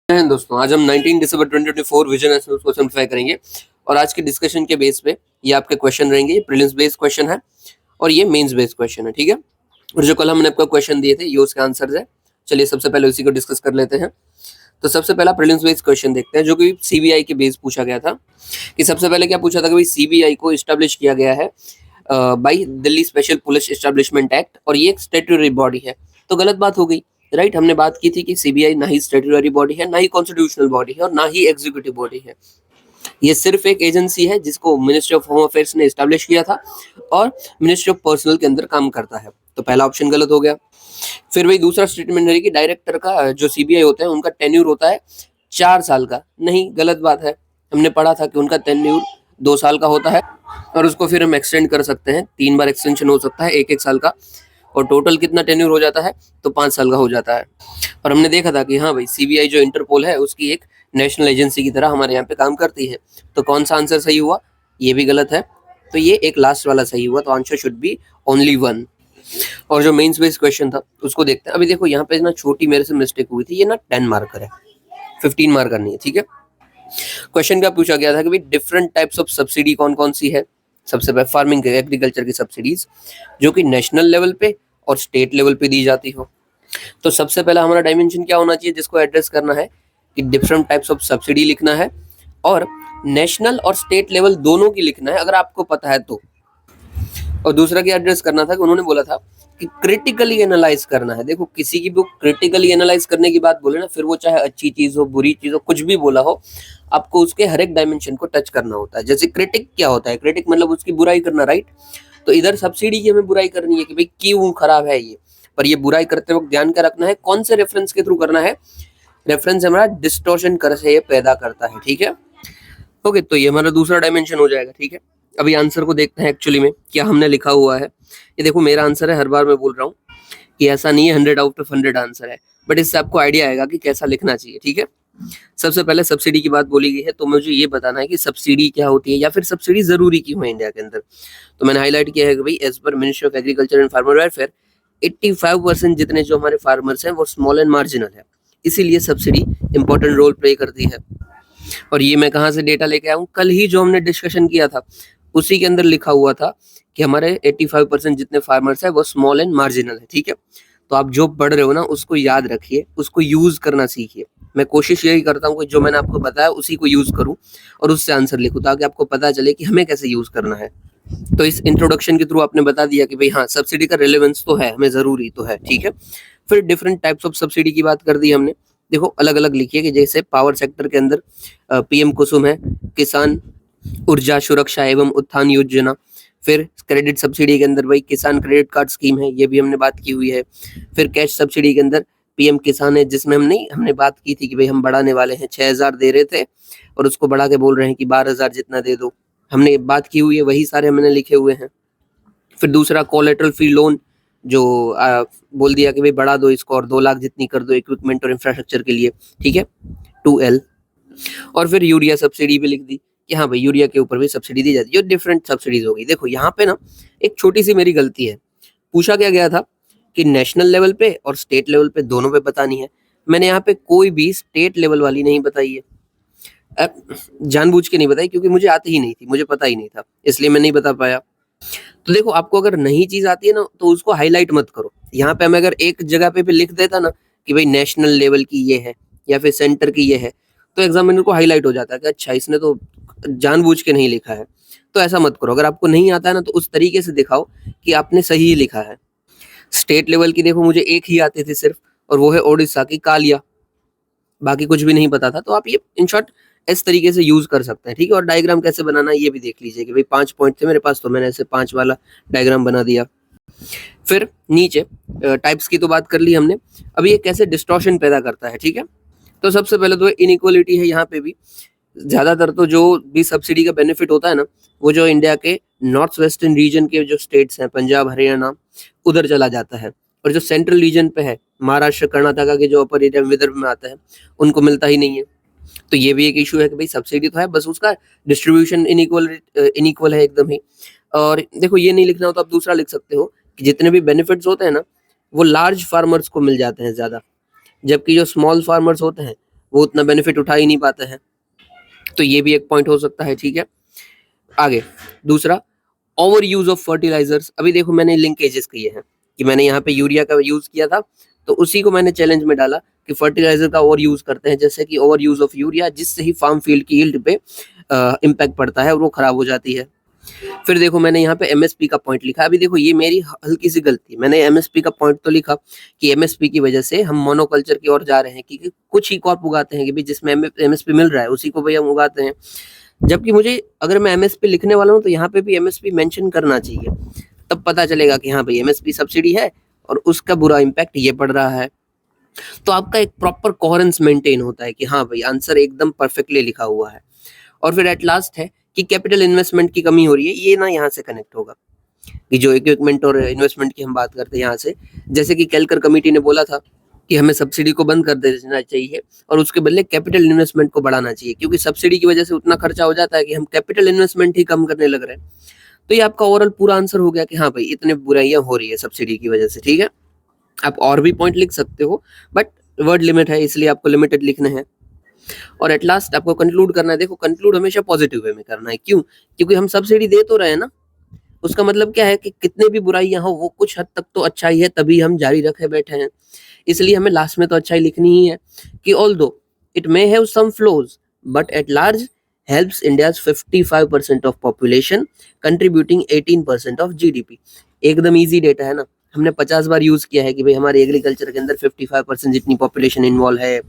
हैं दोस्तों, आज हम 19 दिसंबर 2024 विजन एस्टिमेट्स को सिंप्लीफाई करेंगे और आज के डिस्कशन के बेस पे ये आपके क्वेश्चन रहेंगे। ये प्रीलिम्स बेस्ड क्वेश्चन है और ये मेंस बेस्ड क्वेश्चन है, ठीक है। और जो कल हमने आपको क्वेश्चन दिए थे ये उसके आंसर्स है। चलिए सबसे पहले उसी को डिस्कस कर लेते हैं। तो सबसे पहला प्रीलिम्स बेस्ड क्वेश्चन देखते हैं जो कि सीबीआई के बेस पूछा गया था। कि सबसे पहले क्या पूछा था कि भाई सीबीआई को इस्टेब्लिश किया गया है by Delhi special police establishment act और ये एक स्टैट्यूटरी बॉडी है। तो गलत बात हो गई, राइट। हमने बात की थी कि सीबीआई ना ही स्टैट्यूटरी बॉडी है, ना ही कॉन्स्टिट्यूशनल बॉडी है और ना ही एग्जीक्यूटिव बॉडी है। ये सिर्फ एक एजेंसी है जिसको मिनिस्ट्री ऑफ होम अफेयर्स ने एस्टेब्लिश किया था और मिनिस्ट्री ऑफ पर्सनल के अंदर काम करता है। तो पहला ऑप्शन गलत हो गया। फिर वही दूसरा स्टेटमेंट है कि डायरेक्टर का जो सीबीआई होता है उनका टेन्यूर होता है 4 साल का। नहीं, गलत बात है। हमने पढ़ा था कि उनका टेन्यूर 2 साल का होता है और उसको फिर हम एक्सटेंड कर सकते हैं। 3 बार एक्सटेंशन हो सकता है 1-1 साल का और टोटल कितना टेन्यूर हो जाता है तो 5 साल का हो जाता है। और हमने देखा था कि हाँ भाई सीबीआई जो इंटरपोल है उसकी एक नेशनल एजेंसी की तरह हमारे यहाँ पे काम करती है। तो कौन सा आंसर सही हुआ? ये भी गलत है। तो ये एक लास्ट वाला सही हुआ। तो आंसर शुड बी ओनली 1। और जो मेंस बेस्ड क्वेश्चन था उसको देखते हैं। अभी देखो यहाँ पे ना छोटी मेरे से मिस्टेक हुई थी। ये ना 10 मार्कर है, 15 मार्कर नहीं है, ठीक है। क्वेश्चन क्या पूछा गया था कि भाई डिफरेंट टाइप्स ऑफ सब्सिडी कौन कौन सी है। सबसे पहले फार्मिंग एग्रीकल्चर की सब्सिडीज जो कि नेशनल लेवल पे और स्टेट लेवल पे दी जाती हो। तो सबसे पहला हमारा डायमेंशन क्या होना चाहिए जिसको एड्रेस करना है कि डिफरेंट टाइप्स ऑफ सब्सिडी लिखना है और नेशनल और स्टेट लेवल दोनों की लिखना है अगर आपको पता है तो। और दूसरा क्या एड्रेस करना था कि उन्होंने बोला था कि क्रिटिकली एनालाइज करना है। देखो किसी की बुक क्रिटिकली एनालाइज करने की बात बोले ना, फिर वो चाहे अच्छी चीज हो बुरी चीज हो कुछ भी बोला हो, आपको उसके हर एक डायमेंशन को टच करना होता है। जैसे क्रिटिक क्या होता है, क्रिटिक मतलब उसकी बुराई करना, राइट। तो इधर सब्सिडी की हमें बुराई करनी है कि भाई क्यों खराब है ये, पर ये बुराई करते वक्त ध्यान क्या रखना है, कौन से रेफरेंस के थ्रू करना है। रेफरेंस हमारा डिस्टॉर्शन कर से ये पैदा करता है, ठीक है। ओके, तो ये हमारा दूसरा डायमेंशन हो जाएगा, ठीक है। अभी आंसर को देखते हैं एक्चुअली में क्या हमने लिखा हुआ है। ये देखो मेरा आंसर है, हर बार मैं बोल रहा हूँ कि ऐसा नहीं है 100 आउट ऑफ 100 आंसर है, बट इससे आपको आइडिया आएगा कि कैसा लिखना चाहिए, ठीक है। सबसे पहले सब्सिडी की बात बोली गई है तो मुझे ये बताना है कि सब्सिडी क्या होती है या फिर सब्सिडी जरूरी क्यों है इंडिया के अंदर। तो मैंने हाईलाइट किया है कि भाई as per ministry of agriculture and farmer welfare 85% जितने जो हमारे फार्मर्स हैं वो स्मॉल एंड मार्जिनल है, इसीलिए सब्सिडी इंपॉर्टेंट रोल प्ले करती है। और ये मैं कहाँ से डेटा लेके आया हूँ, कल ही जो हमने डिस्कशन किया था उसी के अंदर लिखा हुआ था कि हमारे 85% जितने फार्मर्स है वो स्मॉल एंड मार्जिनल है, ठीक है। तो आप जो पढ़ रहे हो ना उसको याद रखिए, उसको यूज करना सीखिए। मैं कोशिश यही करता हूँ कि जो मैंने आपको बताया उसी को यूज करूँ और उससे आंसर लिखूँ ताकि आपको पता चले कि हमें कैसे यूज करना है। तो इस इंट्रोडक्शन के थ्रू आपने बता दिया कि भाई हाँ सब्सिडी का रिलेवेंस तो है, हमें जरूरी तो है, ठीक है। फिर डिफरेंट टाइप्स ऑफ सब्सिडी की बात कर दी हमने। देखो अलग अलग लिखिए कि जैसे पावर सेक्टर के अंदर पीएम कुसुम है, किसान ऊर्जा सुरक्षा एवं उत्थान योजना। फिर क्रेडिट सब्सिडी के अंदर भाई किसान क्रेडिट कार्ड स्कीम है, ये भी हमने बात की हुई है। फिर कैश सब्सिडी के अंदर पीएम किसान है, जिसमें हमने बात की थी कि भाई हम बढ़ाने वाले हैं, 6,000 दे रहे थे और उसको बढ़ा के बोल रहे हैं कि 12,000 जितना दे दो। हमने बात की हुई है, वही सारे हमने लिखे हुए हैं। फिर दूसरा कोलेटरल फ्री लोन जो बोल दिया कि भाई बढ़ा दो इसको और 2 लाख जितनी कर दो इक्विपमेंट और इंफ्रास्ट्रक्चर के लिए, ठीक है, 2L। और फिर यूरिया सब्सिडी भी लिख दी कि हाँ भाई यूरिया के ऊपर भी सब्सिडी दी जाती है, जो डिफरेंट सब्सिडीज होगी। देखो यहाँ पे ना एक छोटी सी मेरी गलती है। पूछा क्या गया था कि नेशनल लेवल पे और स्टेट लेवल पे दोनों पे बतानी है। मैंने यहाँ पे कोई भी स्टेट लेवल वाली नहीं बताई है, जानबूझ के नहीं बताई क्योंकि मुझे आती ही नहीं थी, मुझे पता ही नहीं था, इसलिए मैं नहीं बता पाया। तो देखो आपको अगर नई चीज आती है ना तो उसको हाईलाइट मत करो। यहाँ पे मैं अगर एक जगह पे भी लिख देता ना कि भाई नेशनल लेवल की ये है या फिर सेंटर की ये है तो एग्जामिनर को हाईलाइट हो जाता है कि अच्छा इसने तो जानबूझ के नहीं लिखा है। तो ऐसा मत करो, अगर आपको नहीं आता है ना तो उस तरीके से दिखाओ कि आपने सही लिखा है। स्टेट लेवल की देखो मुझे एक ही आती थी सिर्फ, और वो है ओडिशा की कालिया, बाकी कुछ भी नहीं पता था। तो आप ये इन शॉर्ट इस तरीके से यूज कर सकते हैं, ठीक है। और डायग्राम कैसे बनाना है ये भी देख लीजिए कि भाई 5 पॉइंट थे मेरे पास तो मैंने ऐसे 5 वाला डायग्राम बना दिया। फिर नीचे टाइप्स की तो बात कर ली हमने, अब ये कैसे डिस्टॉर्शन पैदा करता है, ठीक है। तो सबसे पहले तो इनइक्वालिटी है। यहाँ पे भी ज्यादातर तो जो भी सब्सिडी का बेनिफिट होता है ना वो जो इंडिया के नॉर्थ वेस्टर्न रीजन के जो स्टेट्स हैं पंजाब हरियाणा उधर चला जाता है, और जो सेंट्रल रीजन पे है महाराष्ट्र कर्नाटका के जो अपर एरिया विदर्भ में आता है उनको मिलता ही नहीं है। तो ये भी एक इशू है कि भाई सब्सिडी तो है बस उसका डिस्ट्रीब्यूशन इनइक्वल है एकदम ही। और देखो ये नहीं लिखना हो तो आप दूसरा लिख सकते हो कि जितने भी बेनिफिट्स होते हैं ना वो लार्ज फार्मर्स को मिल जाते हैं ज्यादा, जबकि जो स्मॉल फार्मर्स होते हैं वो उतना बेनिफिट उठा ही नहीं पाते हैं। तो ये भी एक पॉइंट हो सकता है, ठीक है। आगे दूसरा, ओवर यूज ऑफ फर्टिलाइजर्स। अभी देखो मैंने लिंकेजेस किए हैं कि मैंने यहाँ पे यूरिया का यूज किया था, तो उसी को मैंने चैलेंज में डाला कि फर्टिलाइजर का ओवर यूज करते हैं, जैसे कि ओवर यूज ऑफ यूरिया, जिससे ही फार्म फील्ड की यील्ड पे इम्पैक्ट पड़ता है और वो खराब हो जाती है। फिर देखो मैंने यहाँ पे एमएसपी का पॉइंट लिखा। अभी देखो ये मेरी हल्की सी गलती, मैंने एमएसपी का पॉइंट तो लिखा कि एमएसपी की वजह से हम मोनोकल्चर की ओर जा रहे हैं, क्योंकि कुछ ही क्रॉप उगाते हैं कि भाई जिसमें एमएसपी मिल रहा है उसी को भाई हम उगाते हैं। जबकि मुझे, अगर मैं एमएसपी लिखने वाला हूँ तो यहाँ पे भी एमएसपी मेंशन करना चाहिए, तब पता चलेगा कि हाँ भाई एमएसपी सब्सिडी है और उसका बुरा इम्पैक्ट ये पड़ रहा है। तो आपका एक प्रॉपर कोहेरेंस मेंटेन होता है कि हाँ भाई आंसर एकदम परफेक्टली लिखा हुआ है। और फिर एट लास्ट है कि कैपिटल इन्वेस्टमेंट की कमी हो रही है, ये ना यहाँ से कनेक्ट होगा कि जो इक्विपमेंट और इन्वेस्टमेंट की हम बात करते हैं यहाँ से, जैसे कि केलकर कमेटी ने बोला था कि हमें सब्सिडी को बंद कर देना चाहिए और उसके बदले कैपिटल इन्वेस्टमेंट को बढ़ाना चाहिए, क्योंकि सब्सिडी की वजह से उतना खर्चा हो जाता है कि हम कैपिटल इन्वेस्टमेंट ही कम करने लग रहे हैं। तो ये आपका ओवरऑल पूरा आंसर हो गया कि हाँ भाई इतने बुराइयां हो रही है सब्सिडी की वजह से, ठीक है। आप और भी पॉइंट लिख सकते हो, बट वर्ड लिमिट है इसलिए आपको लिमिटेड लिखने हैं। और एट लास्ट आपको कंक्लूड करना है। देखो कंक्लूड हमेशा पॉजिटिव वे में करना है, क्यों? क्योंकि हम सब्सिडी दे तो रहे हैं ना, उसका मतलब क्या है कि कितने भी बुराइयां हो वो कुछ हद तक तो अच्छाई है, तभी हम जारी रखे बैठे हैं। इसलिए हमें लास्ट में तो अच्छाई लिखनी ही है कि although it may have some flaws but at large helps India's 55% of population contributing 18% of GDP। एकदम इजी डेटा है ना, हमने 50 बार यूज किया है कि भाई हमारे एग्रीकल्चर के अंदर 55% जितनी पॉपुलेशन इन्वॉल्व है,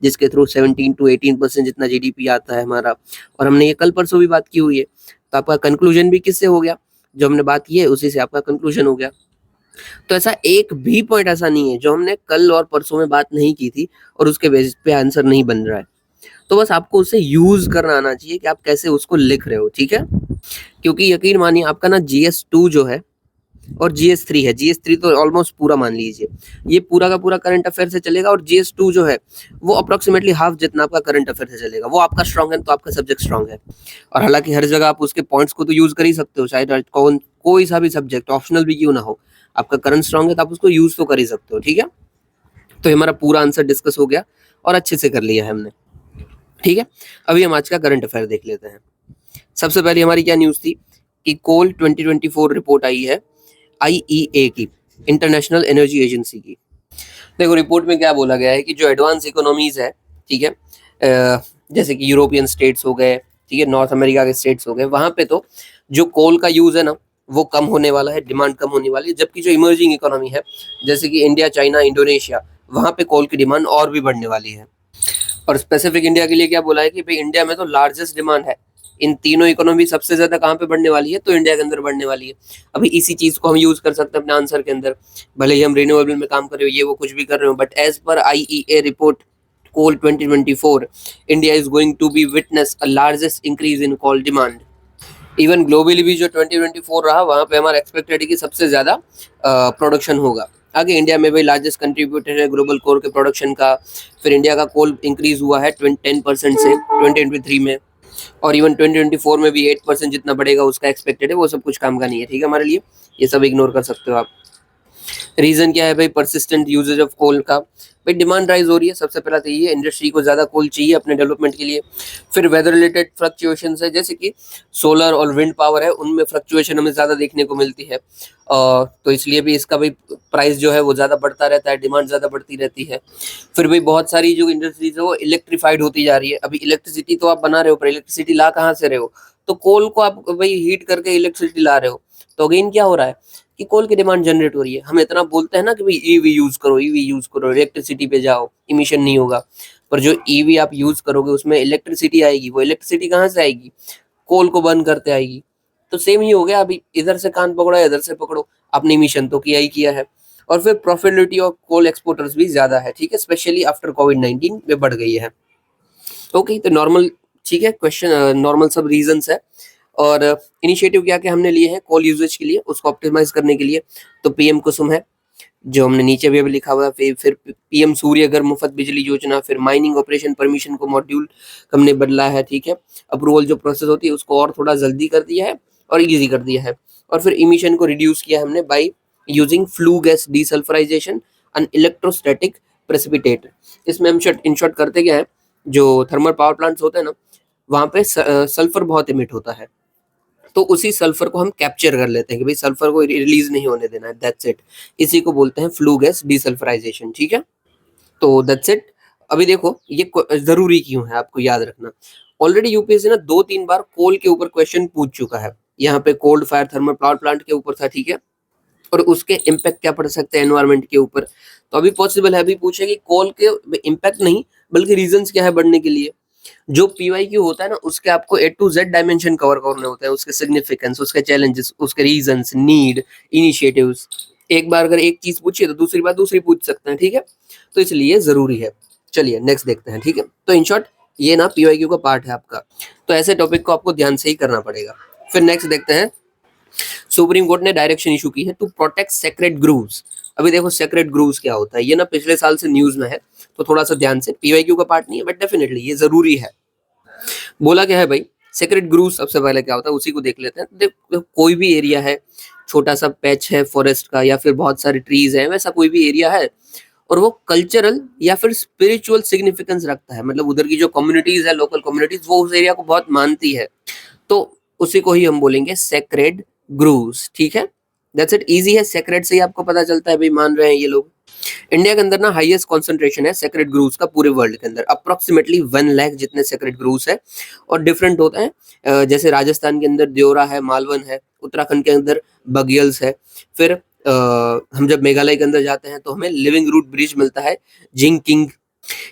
जिसके थ्रू 17 to 18% जितना जीडीपी आता है हमारा। और हमने ये कल परसों भी बात की हुई है। तो आपका कंक्लूजन भी किससे हो गया? जो हमने बात की है उसी से आपका कंक्लूजन हो गया। तो ऐसा एक भी पॉइंट ऐसा नहीं है जो हमने कल और परसों में बात नहीं की थी और उसके बेसिस पे आंसर नहीं बन रहा है। तो बस आपको उसे यूज करना आना चाहिए कि आप कैसे उसको लिख रहे हो, ठीक है। क्योंकि यकीन मानिए आपका ना GS2 जो है और GS3 है, GS3 तो ऑलमोस्ट पूरा मान लीजिए ये पूरा का पूरा करंट अफेयर से चलेगा, और GS2 जो है वो अप्रोक्सीमेटली हाफ जितना आपका करंट अफेयर से चलेगा। वो आपका स्ट्रांग है तो आपका सब्जेक्ट स्ट्रांग है। और हालांकि हर जगह आप उसके पॉइंट्स को तो यूज कर ही सकते हो, चाहे कोई सा भी सब्जेक्ट ऑप्शनल भी क्यों ना हो, आपका करंट स्ट्रांग है तो आप उसको यूज तो कर ही सकते हो, ठीक है। तो हमारा पूरा आंसर डिस्कस हो गया और अच्छे से कर लिया है हमने, ठीक है। अभी हम आज का करंट अफेयर देख लेते हैं। सबसे पहले हमारी क्या न्यूज थी कि कोल 2024 रिपोर्ट आई है IEA की, इंटरनेशनल एनर्जी एजेंसी की। देखो रिपोर्ट में क्या बोला गया है कि जो एडवांस इकोनॉमीज है, ठीक है, जैसे कि यूरोपियन स्टेट्स हो गए, ठीक है, नॉर्थ अमेरिका के स्टेट्स हो गए, वहां पे तो जो कोल का यूज है ना वो कम होने वाला है, डिमांड कम होने वाली है। जबकि जो इमर्जिंग इकोनॉमी है जैसे कि इंडिया, चाइना, इंडोनेशिया, वहां पे कोल की डिमांड और भी बढ़ने वाली है। और स्पेसिफिक इंडिया के लिए क्या बोला है कि भाई इंडिया में तो लार्जेस्ट डिमांड है, इन तीनों इकोनॉमी सबसे ज्यादा कहाँ पे बढ़ने वाली है, तो इंडिया के अंदर बढ़ने वाली है। अभी इसी चीज को हम यूज कर सकते हैं अपने आंसर के अंदर, भले ही हम रिन्यूएबल में काम कर रहे हो, ये वो कुछ भी कर रहे हो, but as per IEA report coal 2024 India is going to be witness a largest increase in coal demand. Even globally भी जो 2024 रहा वहां पे हमारा एक्सपेक्टेड है कि सबसे ज्यादा प्रोडक्शन होगा। आगे इंडिया में भी लार्जेस्ट कंट्रीब्यूटर है ग्लोबल कोल के प्रोडक्शन का। फिर इंडिया का कोल इंक्रीज हुआ है 10% से 2023 में, और इवन 2024 में भी 8% जितना बढ़ेगा उसका एक्सपेक्टेड है। वो सब कुछ काम का नहीं है, ठीक है, हमारे लिए ये सब इग्नोर कर सकते हो आप। रीजन क्या है भाई? परसिस्टेंट यूजेज ऑफ कोल का। भाई डिमांड राइज हो रही है, सबसे पहला तो ये इंडस्ट्री को ज्यादा कोल चाहिए अपने डेवलपमेंट के लिए। फिर वेदर रिलेटेड फ्लक्चुएशन है, जैसे कि सोलर और विंड पावर है, उनमें फ्लक्चुएशन हमें ज्यादा देखने को मिलती है, तो इसलिए भी इसका भी प्राइस जो है वो ज्यादा बढ़ता रहता है, डिमांड ज्यादा बढ़ती रहती है। फिर भी बहुत सारी जो इंडस्ट्रीज है वो इलेक्ट्रीफाइड होती जा रही है। अभी इलेक्ट्रिसिटी तो आप बना रहे हो, पर इलेक्ट्रिसिटी ला कहाँ से रहे हो? तो कोल को आप भाई हीट करके इलेक्ट्रिसिटी ला रहे हो। तो अगेन क्या हो रहा है कि कोल की डिमांड जनरेट हो रही है। हम इतना बोलते हैं ना कि भाई ईवी यूज करो, ईवी यूज करो, इलेक्ट्रिसिटी पे जाओ, इमिशन नहीं होगा। पर जो ईवी आप यूज करोगे उसमें इलेक्ट्रिसिटी आएगी, वो इलेक्ट्रिसिटी कहाँ से आएगी? कोल को बर्न करते आएगी। तो सेम ही हो गया, अभी इधर से कान पकड़ो इधर से पकड़ो, आपने इमिशन तो किया ही किया है। और फिर प्रॉफिटेबिलिटी ऑफ कोल एक्सपोर्टर्स भी ज्यादा है, ठीक है, स्पेशली आफ्टर कोविड-19 में बढ़ गई है। ओके, तो नॉर्मल, ठीक है, क्वेश्चन नॉर्मल सब रीजंस है। और इनिशिएटिव क्या क्या हमने लिए हैं कोल यूजेज के लिए, उसको ऑप्टिमाइज करने के लिए। तो PM कुसुम है जो हमने नीचे भी अभी लिखा हुआ है, फिर PM सूर्य घर मुफ्त बिजली योजना, फिर माइनिंग ऑपरेशन परमिशन को मॉड्यूल हमने बदला है, ठीक है। अप्रूवल जो प्रोसेस होती है उसको और थोड़ा जल्दी कर दिया है और इजी कर दिया है। और फिर इमिशन को रिड्यूस किया हमने by using flue gas desulphurisation and electrostatic precipitate. इसमें हम इन शॉर्ट करते क्या है, जो थर्मल पावर प्लांट्स होते हैं ना, वहाँ पे सल्फर बहुत इमिट होता है, तो उसी सल्फर को हम कैप्चर कर लेते हैं कि भाई सल्फर को रिलीज नहीं होने देना है, दैट्स इट। इसी को बोलते हैं फ्लू गैस डीसल्फराइजेशन, ठीक है। तो दैट्स इट। अभी देखो ये जरूरी क्यों है आपको याद रखना। ऑलरेडी यूपीएससी ना 2-3 बार कोल के ऊपर क्वेश्चन पूछ चुका है। यहाँ पे cold fire thermal power plant के ऊपर था, ठीक है, और उसके इम्पैक्ट क्या पड़ सकते हैं एनवायरमेंट के ऊपर। तो अभी पॉसिबल है, अभी पूछे कि कोल के इम्पैक्ट नहीं बल्कि रीजंस क्या है बढ़ने के लिए। जो पीवाईक्यू होता है ना, उसके आपको ए टू जेड डायमेंशन कवर करने होते हैं, उसके सिग्निफिकेंस, उसके चैलेंजेस, उसके रीजंस, नीड, इनिशिएटिव्स। एक बार अगर एक चीज पूछिए तो दूसरी बार दूसरी पूछ सकते हैं, ठीक है। तो इसलिए जरूरी है। चलिए नेक्स्ट देखते हैं, ठीक है। तो इन शॉर्ट ये ना पीवाईक्यू का पार्ट है आपका, तो ऐसे टॉपिक को आपको ध्यान से ही करना पड़ेगा। फिर नेक्स्ट देखते हैं, सुप्रीम कोर्ट ने डायरेक्शन इशू की है टू प्रोटेक्ट सेक्रेड ग्रूव्स। अभी देखो सेक्रेड ग्रूव्स क्या होता है, ये ना पिछले साल से न्यूज में है, तो थोड़ा सा ध्यान से, पीवाईक्यू का पार्ट नहीं है बट डेफिनेटली ये जरूरी है। बोला क्या है भाई, सेक्रेड ग्रूव सबसे पहले क्या होता है उसी को देख लेते हैं। कोई भी एरिया है, छोटा सा पैच है फॉरेस्ट का या फिर बहुत सारे ट्रीज है, वैसा कोई भी एरिया है और वो कल्चरल या फिर स्पिरिचुअल सिग्निफिकेंस रखता है, मतलब उधर की जो कम्युनिटीज है, लोकल कम्युनिटीज, वो उस एरिया को बहुत मानती है, तो उसी को ही हम बोलेंगे सेक्रेड ग्रूव्स, ठीक है। दैट्स इट, इजी है, सेक्रेड से ही आपको पता चलता है भाई मान रहे हैं ये लोग। इंडिया के अंदर ना हाईएस्ट कॉन्सेंट्रेशन है सेक्रेड ग्रूव्स का पूरे वर्ल्ड के अंदर, अप्रोक्सीमेटली 1 लाख जितने सेक्रेड ग्रूव्स है, और डिफरेंट होता है। जैसे राजस्थान के अंदर देवरा है, मालवन है, उत्तराखंड के अंदर बगियल्स है, फिर हम जब मेघालय के अंदर जाते हैं तो हमें लिविंग रूट ब्रिज मिलता है, जिंग किंग।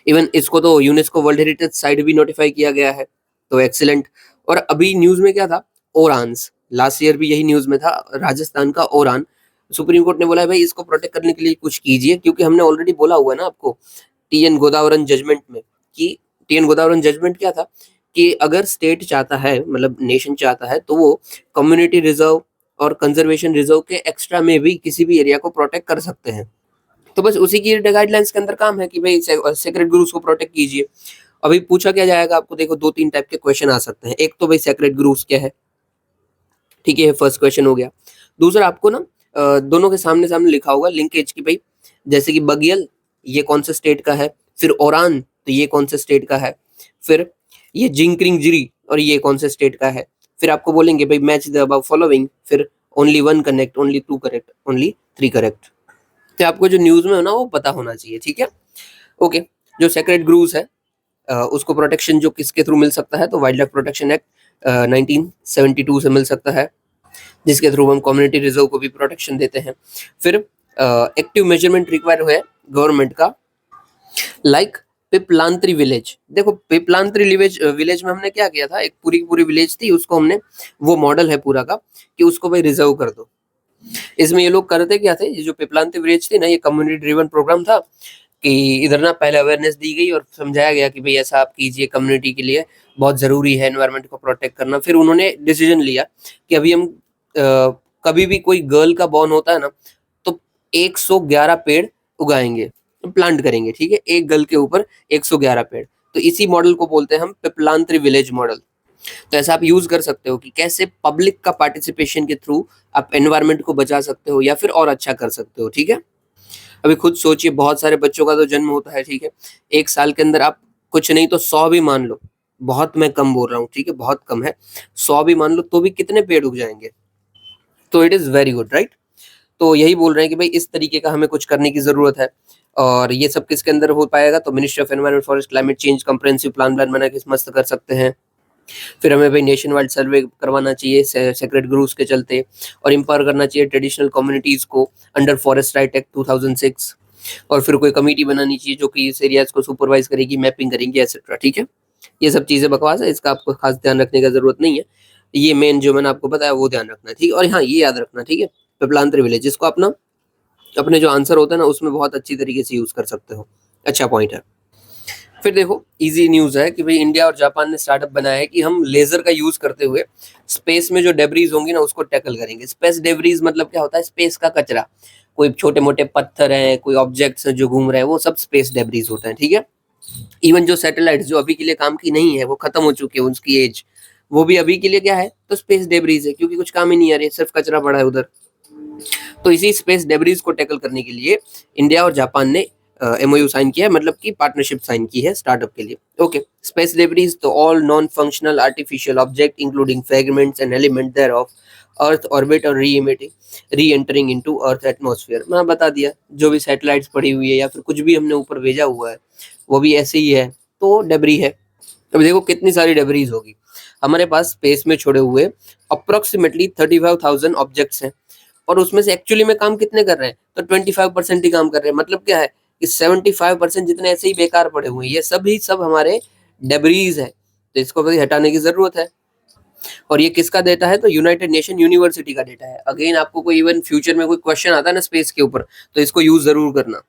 इवन इसको तो यूनेस्को वर्ल्ड हेरिटेज साइट भी नोटिफाई किया गया है, तो एक्सीलेंट। और अभी न्यूज में क्या था, ओरांस, लास्ट ईयर भी यही न्यूज में था, राजस्थान का ओरान। सुप्रीम कोर्ट ने बोला है भाई इसको प्रोटेक्ट करने के लिए कुछ कीजिए, क्योंकि हमने ऑलरेडी बोला हुआ है ना आपको टीएन गोदावरन जजमेंट में, कि टीएन गोदावरन जजमेंट क्या था कि अगर स्टेट चाहता है, मतलब नेशन चाहता है, तो वो कम्युनिटी रिजर्व और कंजर्वेशन रिजर्व के एक्स्ट्रा में भी किसी भी एरिया को प्रोटेक्ट कर सकते हैं। तो बस उसी की गाइडलाइंस के अंदर काम है कि भाई सेक्रेड ग्रूव्स को प्रोटेक्ट कीजिए। अभी पूछा क्या जाएगा आपको, देखो 2-3 टाइप के क्वेश्चन आ सकते हैं। एक तो भाई सेक्रेड ग्रूव्स क्या है, ठीक है, फर्स्ट क्वेश्चन हो गया। दूसरा आपको ना दोनों के सामने सामने लिखा होगा लिंकेज की भाई, जैसे कि बगियल ये कौन से स्टेट का है, फिर ओरान तो ये कौन से स्टेट का है, फिर ये जिंकरिंग जिरी और ये कौन से स्टेट का है। फिर आपको बोलेंगे भाई मैच द अबव फॉलोइंग, फिर only 1 connect, only 2 correct, only 3 correct. तो आपको जो न्यूज में हो ना वो पता होना चाहिए, ठीक है। ओके, जो सेक्रेड ग्रूव्स है उसको प्रोटेक्शन जो किसके थ्रू मिल सकता है, तो वाइल्ड लाइफ प्रोटेक्शन एक्ट 1972 से मिल सकता है, जिसके थ्रू हम कम्युनिटी रिजर्व को भी प्रोटेक्शन देते हैं। फिर एक्टिव मेजरमेंट रिक्वायर है गवर्नमेंट का, लाइक पिपलांत्री विलेज। देखो पिपलांत्री विलेज में हमने क्या किया था, एक पूरी की पूरी विलेज थी, उसको हमने, वो मॉडल है पूरा का कि उसको भाई रिजर्व कर दो। इसमें ये लोग करते क्या थे, ये जो पिपलांती विलेज थी ना, ये कम्युनिटी ड्रिवन प्रोग्राम था कि इधर ना पहले अवेयरनेस दी गई और समझाया गया कि भाई ऐसा आप कीजिए, कम्युनिटी के लिए बहुत जरूरी है एनवायरनमेंट को प्रोटेक्ट करना। फिर उन्होंने डिसीजन लिया कि अभी हम कभी भी कोई गर्ल का बॉर्न होता है ना, तो 111 पेड़ उगाएंगे, प्लांट करेंगे, ठीक है, एक गर्ल के ऊपर 111 पेड़। तो इसी मॉडल को बोलते हैं हम पिपलांत्री विलेज मॉडल। तो ऐसा आप यूज कर सकते हो कि कैसे पब्लिक का पार्टिसिपेशन के थ्रू आप एनवायरनमेंट को बचा सकते हो या फिर और अच्छा कर सकते हो, ठीक है। अभी खुद सोचिए, बहुत सारे बच्चों का तो जन्म होता है, ठीक है, एक साल के अंदर आप कुछ नहीं तो 100 भी मान लो, बहुत मैं कम बोल रहा हूँ, ठीक है, बहुत कम है, 100 भी मान लो तो भी कितने पेड़ उग जाएंगे। तो it is very good, right. तो यही बोल रहे हैं कि भाई इस तरीके का हमें कुछ करने की जरूरत है। और ये सब किसके अंदर हो पाएगा, तो ministry of environment forest climate change comprehensive plan बना के मस्त कर सकते हैं। फिर हमें भाई नेशन वाइड सर्वे करवाना चाहिए सेक्रेड ग्रूव्स के चलते, और एम्पावर करना चाहिए ट्रेडिशनल कम्युनिटीज को अंडर फॉरेस्ट राइट एक्ट 2006। और फिर कोई कमेटी बनानी चाहिए जो कि इस एरियाज को सुपरवाइज करेगी, मैपिंग करेंगी, एक्सेट्रा, ठीक है। ये सब चीजें बकवास है, इसका आपको खास ध्यान रखने का जरूरत नहीं है। ये मेन जो मैंने आपको बताया वो ध्यान रखना है, ठीक है। और हाँ ये याद रखना, ठीक है, पिपलांत्री विलेज, जिसको अपना अपने जो आंसर होता है ना उसमें बहुत अच्छी तरीके से यूज कर सकते हो, अच्छा पॉइंट है। फिर देखो इजी न्यूज है कि भाई इंडिया और जापान ने स्टार्टअप बनाया है कि हम लेजर का यूज करते हुए स्पेस में जो डेब्रीज होंगी ना उसको टैकल करेंगे। स्पेस डेब्रीज मतलब क्या होता है, स्पेस का कचरा, कोई छोटे मोटे पत्थर हैं, कोई ऑब्जेक्ट्स हैं जो घूम रहे हैं, वो सब स्पेस डेब्रीज होते हैं, ठीक है। इवन जो सैटेलाइट जो अभी के लिए काम की नहीं है, वो खत्म हो चुकी है उनकी एज, वो भी अभी के लिए क्या है, तो स्पेस डेब्रीज है, क्योंकि कुछ काम ही नहीं आ रही है, सिर्फ कचरा पड़ा है उधर। तो इसी स्पेस डेब्रीज को टैकल करने के लिए इंडिया और जापान ने MOU साइन किया है, मतलब कि पार्टनरशिप साइन की है स्टार्टअप के लिए। ओके, स्पेस डेब्रिस तो all non functional artificial object including fragments and element thereof Earth orbit और री एंटरिंग इनटू अर्थ एटमॉस्फेयर। मैं बता दिया, जो भी सैटेलाइट्स पड़ी हुई है या फिर कुछ भी हमने ऊपर भेजा हुआ है वो भी ऐसे ही है, तो डेब्री है। अब देखो कितनी सारी डेब्रीज होगी हमारे पास स्पेस में छोड़े हुए, अप्रोक्सीमेटली 35,000 ऑब्जेक्ट्स हैं, और उसमें से एक्चुअली में काम कितने कर रहे हैं, तो 25% ही काम कर रहे हैं। मतलब क्या है कि 75% जितने ऐसे ही बेकार पड़े हुए हैं, ये सब हमारे डेब्रीज है, तो इसको भी हटाने की जरूरत है। और ये किसका डेटा है, तो यूनाइटेड नेशन यूनिवर्सिटी का डेटा है। अगेन आपको कोई इवन फ्यूचर में कोई क्वेश्चन आता है ना स्पेस के ऊपर, तो इसको यूज जरूर करना।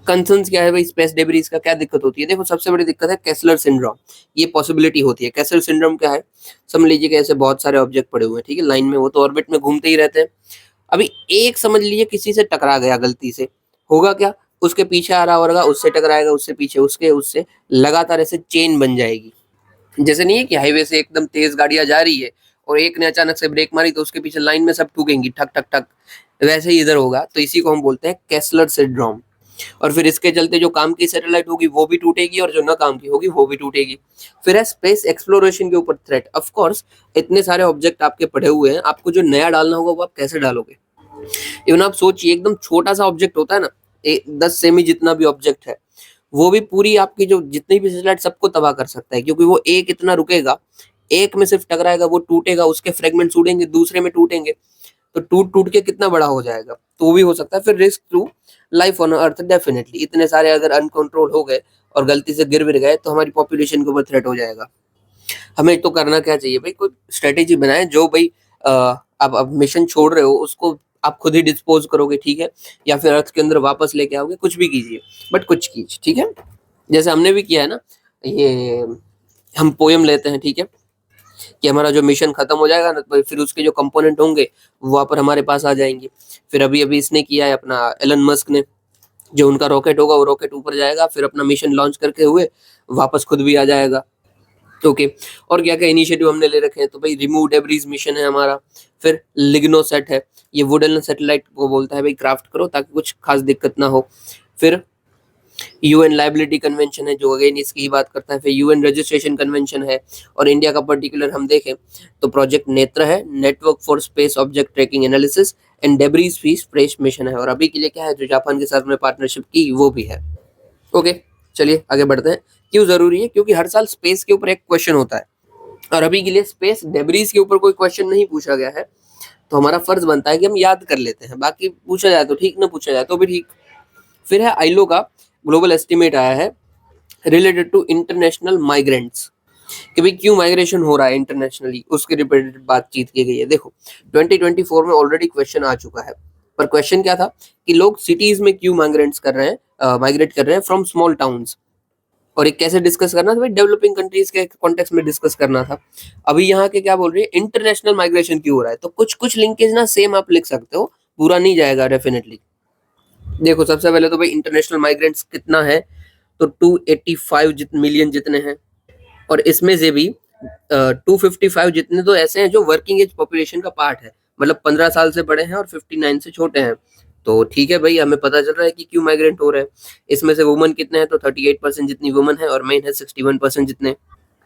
कंसर्न्स क्या है भाई, स्पेस डेब्रीज का क्या दिक्कत होती है, देखो सबसे बड़ी दिक्कत है केसलर सिंड्रोम। ये पॉसिबिलिटी होती है। केसलर सिंड्रोम क्या है, समझ लीजिए कि ऐसे बहुत सारे ऑब्जेक्ट पड़े हुए हैं, ठीक है, लाइन में, वो तो ऑर्बिट में घूमते ही रहते हैं। अभी एक समझ लीजिए किसी से टकरा गया गलती से, होगा क्या, उसके पीछे आ रहा होगा, उससे टकराएगा, उससे पीछे, उसके, उससे लगातार ऐसे चेन बन जाएगी। जैसे नहीं है कि हाईवे से एकदम तेज गाड़ियां जा रही है और एक ने अचानक से ब्रेक मारी तो उसके पीछे लाइन में सब ठुकेंगी ठक ठक ठक, वैसे ही इधर होगा। तो इसी को हम बोलते हैं केसलर सिंड्रोम। और फिर इसके चलते जो काम की सैटेलाइट होगी वो भी टूटेगी और जो न काम की होगी वो भी टूटेगी। फिर है स्पेस एक्सप्लोरेशन के ऊपर थ्रेट। ऑफ कोर्स इतने सारे ऑब्जेक्ट आपके पड़े हुए हैं, आपको जो नया डालना होगा वो आप कैसे डालोगे। इवन आप सोचिए, एकदम छोटा सा ऑब्जेक्ट होता है ना, 10 सेमी जितना भी ऑब्जेक्ट है, वो भी पूरी आपकी जो जितनी भी सैटेलाइट सबको तबाह कर सकता है, क्योंकि वो एक इतना रुकेगा, एक में सिर्फ टकराएगा, वो टूटेगा, उसके फ्रेगमेंट्स उड़ेंगे, दूसरे में टूटेंगे, तो टूट टूट के कितना बड़ा हो जाएगा, तो भी हो सकता है। फिर risk to life on earth definitely, इतने सारे अगर अनकंट्रोल हो गए और गलती से गिर विर गए तो हमारी पॉपुलेशन के ऊपर थ्रेट हो जाएगा। हमें तो करना क्या चाहिए भाई, कोई स्ट्रेटेजी बनाए जो भाई आप मिशन छोड़ रहे हो उसको आप खुद ही डिस्पोज करोगे, ठीक है, या फिर अर्थ के अंदर वापस लेके आओगे, कुछ भी कीजिए, बट कुछ कीजिए, ठीक है। जैसे हमने भी किया है ना, ये हम पोयम लेते हैं, ठीक है, कि हमारा जो मिशन खत्म हो जाएगा ना तो फिर उसके जो कंपोनेंट होंगे वो वहाँ पर हमारे पास आ जाएंगे। फिर अभी अभी इसने किया है अपना एलन मस्क ने, जो उनका रॉकेट होगा वो रॉकेट ऊपर जाएगा, फिर अपना मिशन लॉन्च करके हुए वापस खुद भी आ जाएगा। ओके, और क्या क्या इनिशिएटिव हमने ले रखे हैं, तो भाई रिमूव डेब्रीज मिशन है हमारा। फिर लिग्नोसेट है, ये वुडन सैटेलाइट को बोलता है भाई क्राफ्ट करो ताकि कुछ खास दिक्कत ना हो। फिर यूएन लाइबिलिटी कन्वेंशन है जो अगेन इसकी ही बात करता है। फिर यूएन रजिस्ट्रेशन कन्वेंशन है, और इंडिया का पर्टिकुलर हम देखें तो प्रोजेक्ट नेत्र है, network for space object tracking analysis and debris free space mission है, और अभी के लिए क्या है जो जापान के साथ में पार्टनरशिप की वो भी है। ओके, चलिए आगे बढ़ते हैं। क्यों जरूरी है, क्योंकि हर साल स्पेस के ऊपर एक क्वेश्चन होता है, और अभी के लिए स्पेस डेब्रीज के ऊपर कोई क्वेश्चन नहीं पूछा गया है, तो हमारा फर्ज बनता है कि हम याद कर लेते हैं, बाकी पूछा जाए तो ठीक, ना पूछा जाए तो भी ठीक। फिर है आईलो का ग्लोबल एस्टिमेट आया है रिलेटेड टू इंटरनेशनल माइग्रेंट्स, कि भाई क्यों माइग्रेशन हो रहा है इंटरनेशनली, उसके रिलेटेड बातचीत की गई है। देखो 2024 में ऑलरेडी क्वेश्चन आ चुका है, पर क्वेश्चन क्या था कि लोग सिटीज में क्यों माइग्रेट कर रहे हैं फ्रॉम स्मॉल टाउन्स, और एक कैसे डिस्कस करना था भाई, डेवलपिंग कंट्रीज के कॉन्टेक्स्ट में डिस्कस करना था। अभी यहाँ के क्या बोल रही है, इंटरनेशनल माइग्रेशन क्यों हो रहा है, तो कुछ कुछ लिंकेज ना सेम आप लिख सकते हो, पूरा नहीं जाएगा डेफिनेटली। देखो सबसे पहले तो भाई इंटरनेशनल माइग्रेंट्स कितना है, तो 285 मिलियन जितने हैं, और इसमें से भी 255 जितने तो ऐसे हैं जो वर्किंग एज पॉपुलेशन का पार्ट है, मतलब 15 साल से बड़े हैं और 59 से छोटे हैं। तो ठीक है भाई, हमें पता चल रहा है कि क्यों माइग्रेंट हो रहे हैं। इसमें से वुमन कितने हैं, तो 38% जितनी वुमन है, और मेन है 61% जितने।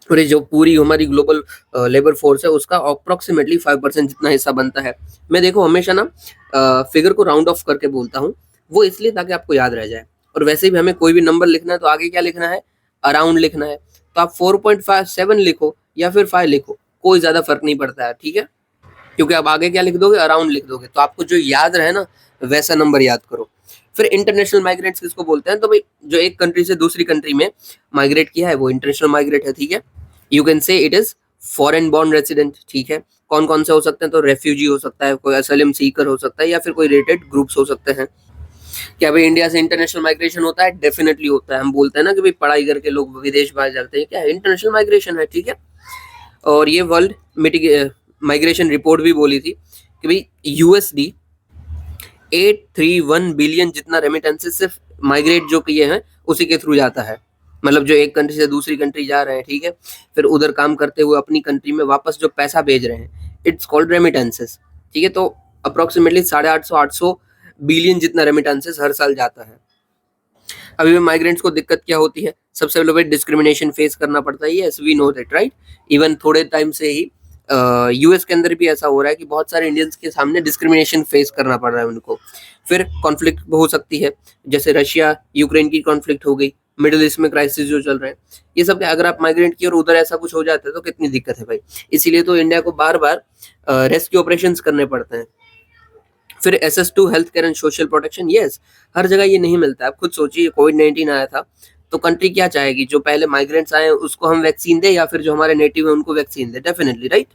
और ये जो पूरी हमारी ग्लोबल लेबर फोर्स है उसका अप्रोक्सीमेटली 5% जितना हिस्सा बनता है। मैं देखो हमेशा ना फिगर को राउंड ऑफ करके बोलता हूँ, वो इसलिए ताकि आपको याद रह जाए। और वैसे भी हमें कोई भी नंबर लिखना है तो आगे क्या लिखना है, अराउंड लिखना है, तो आप 4.57 लिखो या फिर 5 लिखो, कोई ज्यादा फर्क नहीं पड़ता है, ठीक है, क्योंकि आप आगे क्या लिख दोगे, अराउंड लिख दोगे, तो आपको जो याद रहे ना वैसा नंबर याद करो। फिर इंटरनेशनल माइग्रेट्स किसको बोलते हैं, तो भाई जो एक कंट्री से दूसरी कंट्री में माइग्रेट किया है वो इंटरनेशनल माइग्रेट है, ठीक है। You can say it is foreign born resident, ठीक है। कौन कौन से हो सकते हैं, तो रेफ्यूजी हो सकता है, कोई असलम सीकर हो सकता है, या फिर कोई रेटेड ग्रुप्स हो सकते हैं। क्या भाई इंडिया से इंटरनेशनल माइग्रेशन होता है, डेफिनेटली होता है। हम बोलते हैं ना कि भाई पढ़ाई करके लोग विदेश बाहर जाते हैं, क्या इंटरनेशनल माइग्रेशन है, ठीक है। और ये वर्ल्ड माइग्रेशन रिपोर्ट भी बोली थी कि भाई यूएसडी 831 बिलियन जितना रेमिटेंसेस सिर्फ माइग्रेट जो किए हैं उसी के थ्रू जाता है, मतलब जो एक कंट्री से दूसरी कंट्री जा रहे हैं, ठीक है, फिर उधर काम करते हुए अपनी कंट्री में वापस जो पैसा भेज रहे हैं, इट्स कॉल्ड रेमिटेंसेस, ठीक है। तो अप्रोक्सीमेटली 850 बिलियन जितना रेमिटेंसेस हर साल जाता है। अभी भी माइग्रेंट्स को दिक्कत क्या होती है? सबसे पहले भाई डिस्क्रिमिनेशन फेस करना पड़ता है, yes we know that right. Even थोड़े टाइम से ही यूएस के अंदर भी ऐसा हो रहा है कि बहुत सारे इंडियंस के सामने डिस्क्रिमिनेशन फेस करना पड़ रहा है उनको। फिर कॉन्फ्लिक्ट हो सकती है, जैसे रशिया यूक्रेन की कॉन्फ्लिक्ट हो गई, मिडिल ईस्ट में क्राइसिस जो चल रहे हैं, ये सब अगर आप माइग्रेंट की और उधर ऐसा कुछ हो जाता है तो कितनी दिक्कत है भाई। इसीलिए तो इंडिया को बार बार रेस्क्यू ऑपरेशंस करने पड़ते हैं। फिर access to health care and social protection, yes हर जगह ये नहीं मिलता है। आप खुद सोचिए कोविड-19 आया था तो कंट्री क्या चाहेगी, जो पहले माइग्रेंट्स आए हैं उसको हम वैक्सीन दें या फिर जो हमारे नेटिव है उनको वैक्सीन दें, डेफिनेटली राइट।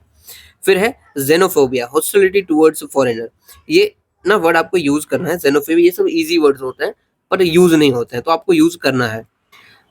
फिर है जेनोफोबिया, हॉस्टिलिटी टुवर्ड्स फॉरेनर। ये ना वर्ड आपको यूज करना है, जेनोफोबिया, ये सब इजी वर्ड्स होते हैं पर यूज नहीं होते हैं, तो आपको यूज करना है।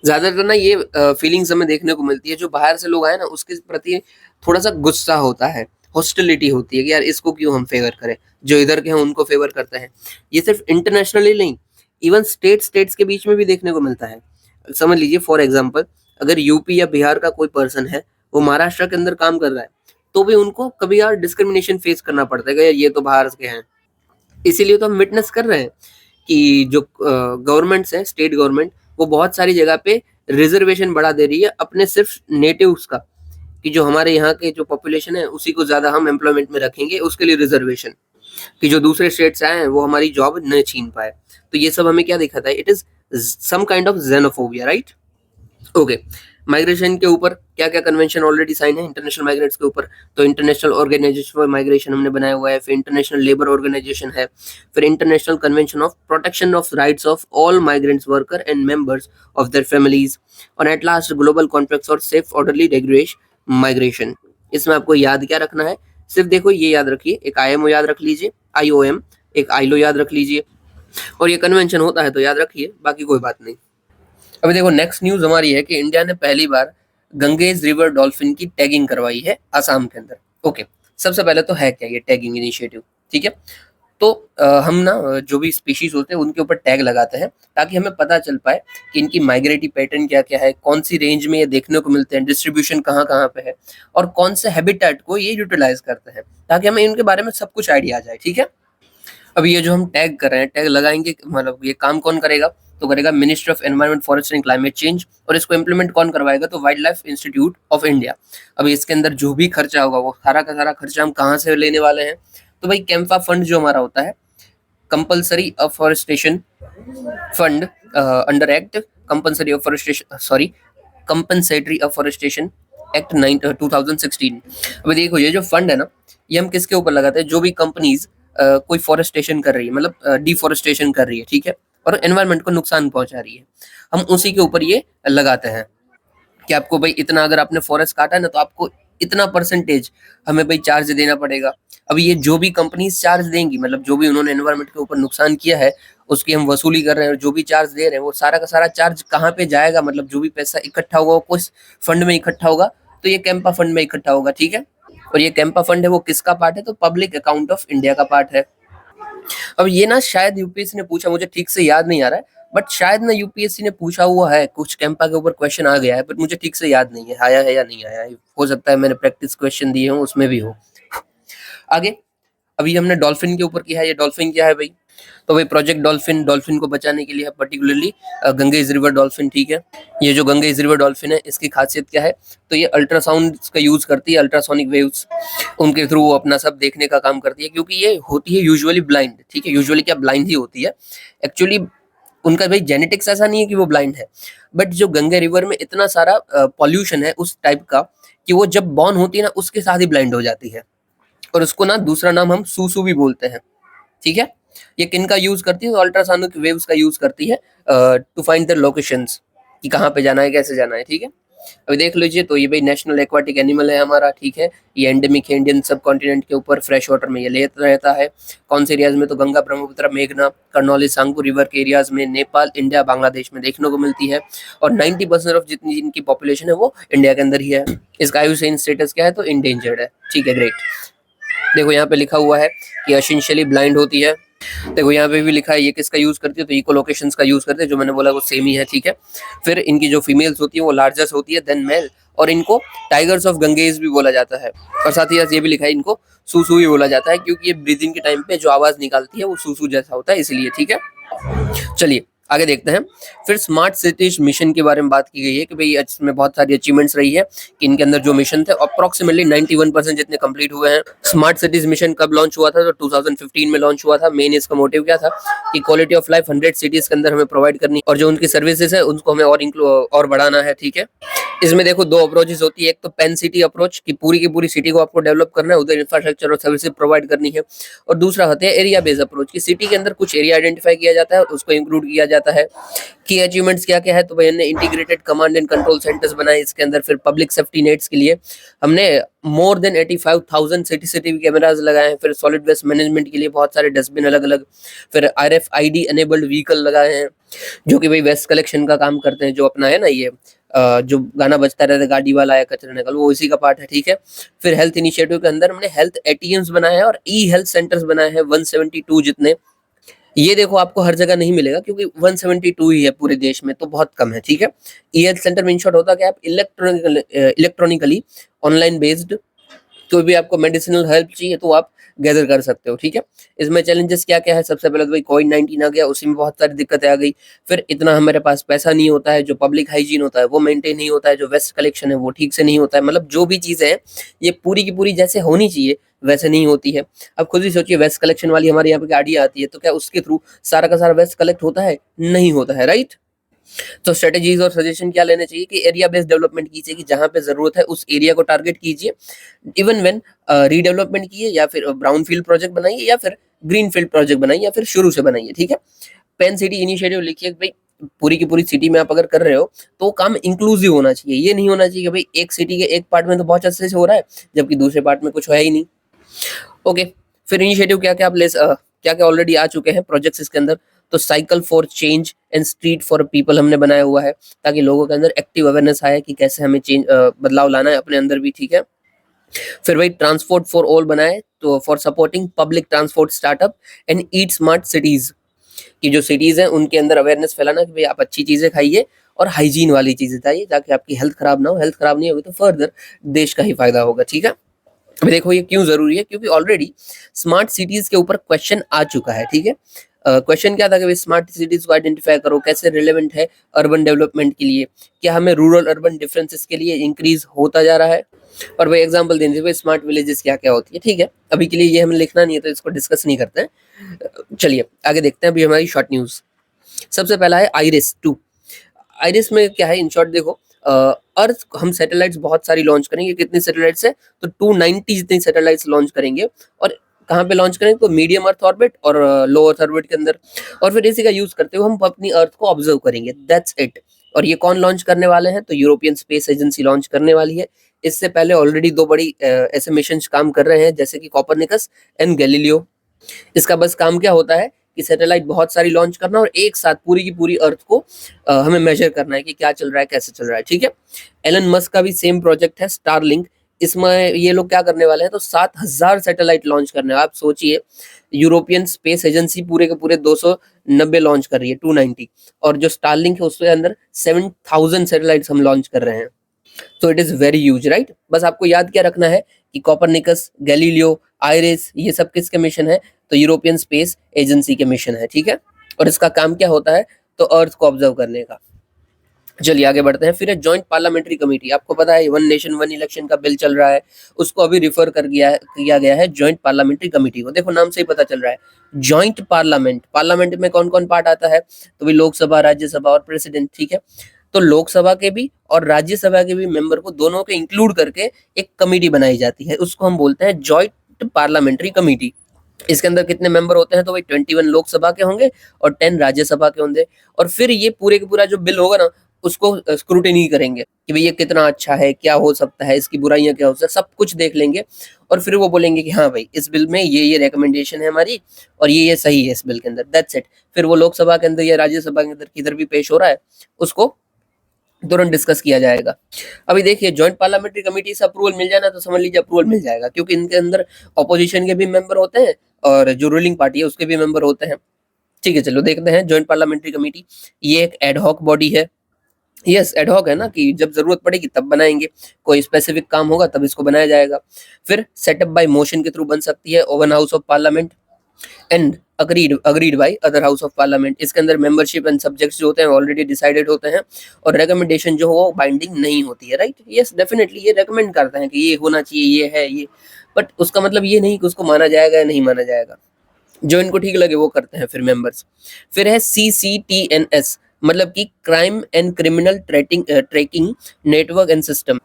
ज्यादातर ना ये फीलिंग्स हमें देखने को मिलती है, जो बाहर से लोग आए ना उसके प्रति थोड़ा सा गुस्सा होता है, हॉस्टिलिटी होती है कि यार इसको क्यों हम फेवर करें, जो इधर के हैं उनको फेवर करते हैं। ये सिर्फ इंटरनेशनली नहीं, इवन स्टेट्स के बीच में भी देखने को मिलता है। समझ लीजिए फॉर एग्जाम्पल, अगर यूपी या बिहार का कोई पर्सन है, वो महाराष्ट्र के अंदर काम कर रहा है, तो भी उनको कभी यार डिस्क्रिमिनेशन फेस करना पड़ता है कि यार ये तो बाहर के हैं। इसीलिए तो हम विटनेस कर रहे हैं कि जो गवर्नमेंट्स है, स्टेट गवर्नमेंट, वो बहुत सारी जगह पे रिजर्वेशन बढ़ा दे रही है अपने सिर्फ नेटिव्स का, कि जो हमारे यहाँ के जो पॉपुलेशन है उसी को ज्यादा हम एम्प्लॉयमेंट में रखेंगे, उसके लिए रिजर्वेशन, कि जो दूसरे स्टेट से आए हैं वो हमारी जॉब न छीन पाए। तो ये सब हमें क्या दिखाता है, it is some kind of xenophobia, right. Okay, migration के ऊपर क्या क्या कन्वेंशन ऑलरेडी साइन है इंटरनेशनल माइग्रेट्स के ऊपर? तो इंटरनेशनल ऑर्गेनाइजेशन फॉर माइग्रेशन हमने बनाया हुआ है, फिर इंटरनेशनल लेबर ऑर्गेनाइजेशन है, फिर international convention of protection of rights of all migrants worker and members of their families, और एट लास्ट ग्लोबल कॉन्ट्रैक्ट्स और सेफ ऑर्डरली रेगुलेशन माइग्रेशन। इसमें आपको याद क्या रखना है, सिर्फ देखो ये याद रखिए, एक आईएमओ याद रख लीजिए, आईओएम, एक आईलो याद रख लीजिए, और ये कन्वेंशन होता है तो याद रखिए, बाकी कोई बात नहीं। अभी देखो नेक्स्ट न्यूज हमारी है कि इंडिया ने पहली बार गंगेज रिवर डॉल्फिन की टैगिंग करवाई है असम के अंदर। ओके, सबसे पहले तो है क्या ये टैगिंग इनिशिएटिव, ठीक है। तो हम ना जो भी स्पीशीज होते हैं उनके ऊपर टैग लगाते हैं ताकि हमें पता चल पाए कि इनकी माइग्रेटरी पैटर्न क्या क्या है, कौन सी रेंज में ये देखने को मिलते हैं, डिस्ट्रीब्यूशन कहाँ कहाँ पे है, और कौन से हैबिटेट को ये यूटिलाइज करते हैं, ताकि हमें इनके बारे में सब कुछ आइडिया आ जाए, ठीक है। अब ये जो हम टैग कर रहे हैं, टैग लगाएंगे, मतलब ये काम कौन करेगा, तो करेगा ministry of environment forest and climate change, और इसको इम्प्लीमेंट कौन करवाएगा, तो wild life institute of India. अब इसके अंदर जो भी खर्चा होगा वो सारा का सारा खर्चा हम कहाँ से लेने वाले हैं, तो भाई कैंपा फंड जो हमारा होता है, compulsory afforestation fund under act compulsory afforestation, sorry compensatory afforestation act 2016। अभी देखो ये जो फंड है ना, ये हम किसके ऊपर लगाते हैं, जो भी कंपनीज कोई फॉरेस्टेशन कर रही है, मतलब डिफॉरेस्टेशन कर रही है, ठीक है, और एनवायरनमेंट को नुकसान पहुंचा रही है, हम उसी के ऊपर ये लगाते हैं कि आपको भाई इतना, अगर आपने फॉरेस्ट काटा है ना तो आपको इतना परसेंटेज हमें भाई चार्ज देना पड़ेगा। अब ये जो भी कंपनीज चार्ज देंगी, मतलब जो भी उन्होंने एनवायरनमेंट के ऊपर नुकसान किया है उसकी हम वसूली कर रहे हैं, और जो भी चार्ज दे रहे हैं वो सारा का सारा चार्ज कहाँ पे जाएगा, मतलब जो भी पैसा इकट्ठा होगा वो कुछ फंड में इकट्ठा होगा, तो ये कैंपा फंड में इकट्ठा होगा, ठीक है। और ये कैंपा फंड है वो किसका पार्ट है, तो पब्लिक अकाउंट ऑफ इंडिया का पार्ट है। अब ये ना शायद यूपीएससी ने पूछा, मुझे ठीक से याद नहीं आ रहा है, बट शायद ना यूपीएससी ने पूछा हुआ है, कुछ कैंपा के ऊपर क्वेश्चन आ गया है, बट मुझे ठीक से याद नहीं है आया है या नहीं आया है, हो सकता है मैंने प्रैक्टिस क्वेश्चन दिए हो उसमें भी हो। आगे अभी हमने डॉल्फिन के ऊपर किया है, ये डॉल्फिन क्या है भाई, तो भाई प्रोजेक्ट डॉल्फिन, डॉल्फिन को बचाने के लिए है, पर्टिकुलरली गंगेज रिवर डॉल्फिन, ठीक है। ये जो गंगेज रिवर डॉल्फिन है इसकी खासियत क्या है, तो ये अल्ट्रासाउंड का यूज करती है, अल्ट्रासोनिक वेव्स, उनके थ्रू वो अपना सब देखने का काम करती है, क्योंकि ये होती है यूजुअली ब्लाइंड, ठीक है, यूजुअली क्या ब्लाइंड ही होती है एक्चुअली, उनका भाई जेनेटिक्स ऐसा नहीं है कि वो ब्लाइंड है, बट जो गंगा रिवर में इतना सारा पॉल्यूशन है उस टाइप का कि वो जब बॉर्न होती है ना उसके साथ ही ब्लाइंड हो जाती है, और उसको ना दूसरा नाम हम सूसू भी बोलते हैं, ठीक है। ये किन का यूज करती है, अल्ट्रासोनिक वेव्स का यूज करती है टू फाइंड द लोकेशंस, कि कहाँ पे जाना है, कैसे जाना है, ठीक है। अभी देख लीजिए, तो ये भाई नेशनल एक्वाटिक एनिमल है हमारा, ठीक है, ये एंडेमिक है इंडियन सब कॉन्टिनेंट के ऊपर, फ्रेश वाटर में ये लेता रहता है। कौन से एरियाज में, तो गंगा, ब्रह्मपुत्र, मेघना, कर्नौली, सांगपुर रिवर के एरियाज में, नेपाल, इंडिया, बांग्लादेश में देखने को मिलती है, और 90% ऑफ जितनी इनकी पॉपुलेशन है वो इंडिया के अंदर ही है। इसका आयुसेन स्टेटस क्या है, तो इंडेंजर्ड है, ठीक है, ग्रेट। देखो यहाँ पे लिखा हुआ है कि एसेंशियली ब्लाइंड होती है, देखो यहाँ पे भी लिखा है ये किसका यूज करती है, तो इको लोकेशंस का यूज करते हैं, जो मैंने बोला वो सेम ही है, ठीक है। फिर इनकी जो फीमेल्स होती है वो लार्जेस्ट होती है देन मेल, और इनको टाइगर्स ऑफ गंगेज भी बोला जाता है, और साथ ही साथ ये भी लिखा है इनको सूसू भी बोला जाता है, क्योंकि ये ब्रीदिंग के टाइम पे जो आवाज निकालती है वो सूसू जैसा होता है, इसलिए, ठीक है। चलिए आगे देखते हैं। फिर स्मार्ट सिटीज मिशन के बारे में बात की गई है कि भाई इसमें बहुत सारी अचीवमेंट्स रही है कि इनके अंदर जो मिशन थे अप्रोक्सीमेटली 91% जितने कंप्लीट हुए हैं। स्मार्ट सिटीज मिशन कब लॉन्च हुआ था? तो 2015 में लॉन्च हुआ था। मेन इसका मोटिव क्या था कि क्वालिटी ऑफ लाइफ 100 सिटीज के अंदर हमें प्रोवाइड करनी और जो उनकी सर्विसेज है उनको हमें और बढ़ाना है। ठीक है, इसमें देखो दो अप्रोचेस होती है। एक तो पेन सिटी अप्रोच की पूरी सिटी को आपको डेवलप करना है, उधर इंफ्रास्ट्रक्चर और सर्विसेज प्रोवाइड करनी है। और दूसरा होता है एरिया बेस्ड अप्रोच की सिटी के अंदर कुछ एरिया आइडेंटिफाई किया जाता है और उसको इंक्लूड किया जाता है। की अचीवमेंट्स क्या क्या है? तो भाई हमने integrated command and control centres बनाए इसके अंदर। फिर पब्लिक सेफ्टी नेट्स के लिए हमने मोर देन 85,000 सीसीटीवी कैमरास लगाए हैं। फिर सॉलिड वेस्ट मैनेजमेंट के लिए बहुत सारे डस्टबिन अलग अलग। फिर RFID एनेबल्ड व्हीकल लगाए हैं जो कि भाई वेस्ट कलेक्शन का काम करते हैं। जो अपना है ना ये जो गाना बजता रहता है गाड़ी वाला आया कचरा निकाल, वो इसी का पार्ट है। ठीक है, फिर हेल्थ इनिशिएटिव के अंदर हमने हेल्थ ATMs बनाए हैं और हेल्थ सेंटर्स बनाए हैं 172 जितने। ये देखो आपको हर जगह नहीं मिलेगा क्योंकि 172 ही है पूरे देश में, तो बहुत कम है। ठीक है, हेल्थ सेंटर में इन शॉर्ट होता है कि आप इलेक्ट्रॉनिकली ऑनलाइन बेस्ड कोई भी आपको मेडिसिनल हेल्प चाहिए तो आप गैदर कर सकते हो। ठीक है, इसमें चैलेंजेस क्या क्या है? सबसे पहले तो भाई कोविड-19 आ गया, उसी में बहुत सारी दिक्कतें आ गई। फिर इतना हमारे पास पैसा नहीं होता है, जो पब्लिक हाइजीन होता है वो मेंटेन नहीं होता है, जो वेस्ट कलेक्शन है वो ठीक से नहीं होता है। मतलब जो भी चीजें हैं ये पूरी की पूरी जैसे होनी चाहिए वैसे नहीं होती है। अब खुद ही सोचिए, वेस्ट कलेक्शन वाली हमारे यहाँ पे गाड़ी आती है तो क्या उसके थ्रू सारा का सारा वेस्ट कलेक्ट होता है? नहीं होता है, राइट? तो स्ट्रेटेजीज और सजेशन क्या लेने चाहिए कि एरिया बेस्ड डेवलपमेंट कीजिए कि जहां पे जरूरत है उस एरिया को टारगेट कीजिए। इवन व्हेन रीडेवलपमेंट कीजिए या फिर ब्राउन फील्ड प्रोजेक्ट बनाइए या फिर ग्रीन फील्ड प्रोजेक्ट बनाइए या फिर शुरू से बनाइए। ठीक है, पेन सिटी इनिशिएटिव लिखिए भाई पूरी की पूरी सिटी में आप अगर कर रहे हो तो काम इंक्लूसिव होना चाहिए। ये नहीं होना चाहिए कि भाई एक सिटी के एक पार्ट में तो बहुत अच्छे से हो रहा है जबकि दूसरे पार्ट में कुछ है ही नहीं। ओके, फिर इनिशिएटिव क्या क्या आप क्या क्या ऑलरेडी आ चुके हैं प्रोजेक्ट्स इसके अंदर? तो cycle for change and street for people हमने बनाया हुआ है ताकि लोगों के अंदर एक्टिव अवेयरनेस आए कि कैसे हमें बदलाव लाना है अपने अंदर भी। ठीक है, फिर वही ट्रांसपोर्ट फॉर ऑल बनाए तो for supporting public transport startup and eat smart cities की जो सिटीज हैं उनके अंदर अवेयरनेस फैलाना कि भाई आप अच्छी चीजें खाइए और हाइजीन वाली चीजें खाइए ताकि आपकी हेल्थ खराब ना हो। हेल्थ खराब नहीं होगी तो फर्दर देश का ही फायदा होगा। ठीक है, अभी देखो ये क्यों जरूरी है, क्योंकि ऑलरेडी स्मार्ट सिटीज के ऊपर क्वेश्चन आ चुका है। ठीक है, क्वेश्चन क्या था कि स्मार्ट सिटीज को आइडेंटिफाई करो, कैसे रिलेवेंट है अर्बन डेवलपमेंट के लिए, क्या हमें रूरल अर्बन डिफरेंसेस के लिए इंक्रीज होता जा रहा है, और भाई एग्जांपल देने से स्मार्ट विलेजेस क्या क्या होती है। ठीक है, अभी के लिए ये हमें लिखना नहीं है तो इसको डिस्कस नहीं करते हैं। चलिए आगे देखते हैं अभी हमारी शॉर्ट न्यूज। सबसे पहला है IRIS-2। आइरिस में क्या है इन शॉर्ट देखो, अर्थ हम सैटेलाइट्स बहुत सारी लॉन्च करेंगे। कितनी सैटेलाइट्स है? तो 290 जितनी सैटेलाइट्स लॉन्च करेंगे। और कहाँ पे लॉन्च करेंगे? तो मीडियम अर्थ ऑर्बिट और लो अर्थ ऑर्बिट के अंदर। और फिर इसी का यूज करते हुए हम अपनी अर्थ को ऑब्जर्व करेंगे। That's it. और ये कौन लॉन्च करने वाले हैं? तो यूरोपियन स्पेस एजेंसी लॉन्च करने वाली है। इससे पहले ऑलरेडी दो बड़ी ऐसे मिशन काम कर रहे हैं जैसे कि कॉपरनिकस एंड गैलीलियो। इसका बस काम क्या होता है कि सैटेलाइट बहुत सारी लॉन्च करना और एक साथ पूरी की पूरी अर्थ को हमें मेजर करना है कि क्या चल रहा है, कैसे चल रहा है। ठीक है, एलन मस्क का भी सेम प्रोजेक्ट है स्टारलिंक। इसमें ये लोग क्या करने वाले हैं? तो 7,000 सैटेलाइट लॉन्च करने वाले। आप सोचिए, यूरोपियन स्पेस एजेंसी पूरे के पूरे 290 लॉन्च कर रही है, 290, और जो स्टारलिंक है उसके अंदर 7,000 सैटेलाइट्स हम लॉन्च कर रहे हैं। तो it is very huge, right? बस आपको याद क्या रखना है कि कॉपरनिकस, गैलीलियो, आइरिस ये सब किसके मिशन है? तो यूरोपियन स्पेस एजेंसी के मिशन है। ठीक है, और इसका काम क्या होता है? तो अर्थ को ऑब्जर्व करने का। चलिए आगे बढ़ते हैं। फिर जॉइंट पार्लियामेंट्री कमेटी, आपको पता है वन नेशन वन इलेक्शन का बिल चल रहा है, उसको अभी रिफर किया गया है जॉइंट पार्लियामेंट्री कमेटी को। देखो नाम से ही पता चल रहा है जॉइंट पार्लियामेंट। पार्लियामेंट में कौन कौन पार्ट आता है? तो भाई लोकसभा, राज्यसभा और प्रेसिडेंट। ठीक है, तो लोकसभा के भी और राज्यसभा के भी मेंबर को दोनों के इंक्लूड करके एक कमेटी बनाई जाती है, उसको हम बोलते हैं जॉइंट पार्लियामेंट्री कमेटी। इसके अंदर कितने मेंबर होते हैं? तो भाई 21 लोकसभा के होंगे और 10 राज्यसभा के होंगे। और फिर ये पूरे का पूरा जो बिल होगा ना उसको स्क्रूटिनी करेंगे कि भाई ये कितना अच्छा है, क्या हो सकता है, इसकी बुराइयां क्या हो सकता है, सब कुछ देख लेंगे। और फिर वो बोलेंगे कि हाँ भाई इस बिल में ये रिकमेंडेशन है हमारी और ये सही है इस बिल के अंदर। That's it. फिर वो लोकसभा के अंदर या राज्यसभा के अंदर किधर भी पेश हो रहा है उसको तुरंत डिस्कस किया जाएगा। अभी देखिए जॉइंट पार्लियामेंट्री कमेटी से अप्रूवल मिल जाए ना तो समझ लीजिए अप्रूवल मिल जाएगा, क्योंकि इनके अंदर ऑपोजिशन के भी मेंबर होते हैं और जो रूलिंग पार्टी है उसके भी मेंबर होते हैं। ठीक है, चलो देखते हैं जॉइंट पार्लियामेंट्री कमेटी। ये एक एडहॉक बॉडी है। यस, एडहॉक है ना कि जब जरूरत पड़ेगी तब बनाएंगे, कोई स्पेसिफिक काम होगा तब इसको बनाया जाएगा। फिर सेटअप बाय मोशन के थ्रू बन सकती है, oven house of parliament. And agreed by other house of parliament. इसके अंदर मेंबरशिप एंड सब्जेक्ट्स जो होते हैं ऑलरेडी डिसाइडेड होते हैं और रिकमेंडेशन जो हो बाइंडिंग नहीं होती है, राइट। यस डेफिनेटली ये रेकमेंड करते हैं कि ये होना चाहिए, ये है ये, बट उसका मतलब ये नहीं कि उसको माना जाएगा या नहीं माना जाएगा, जो इनको ठीक लगे वो करते हैं फिर मेंबर्स। फिर है CCTNS, मतलब कि crime and criminal tracking network and system.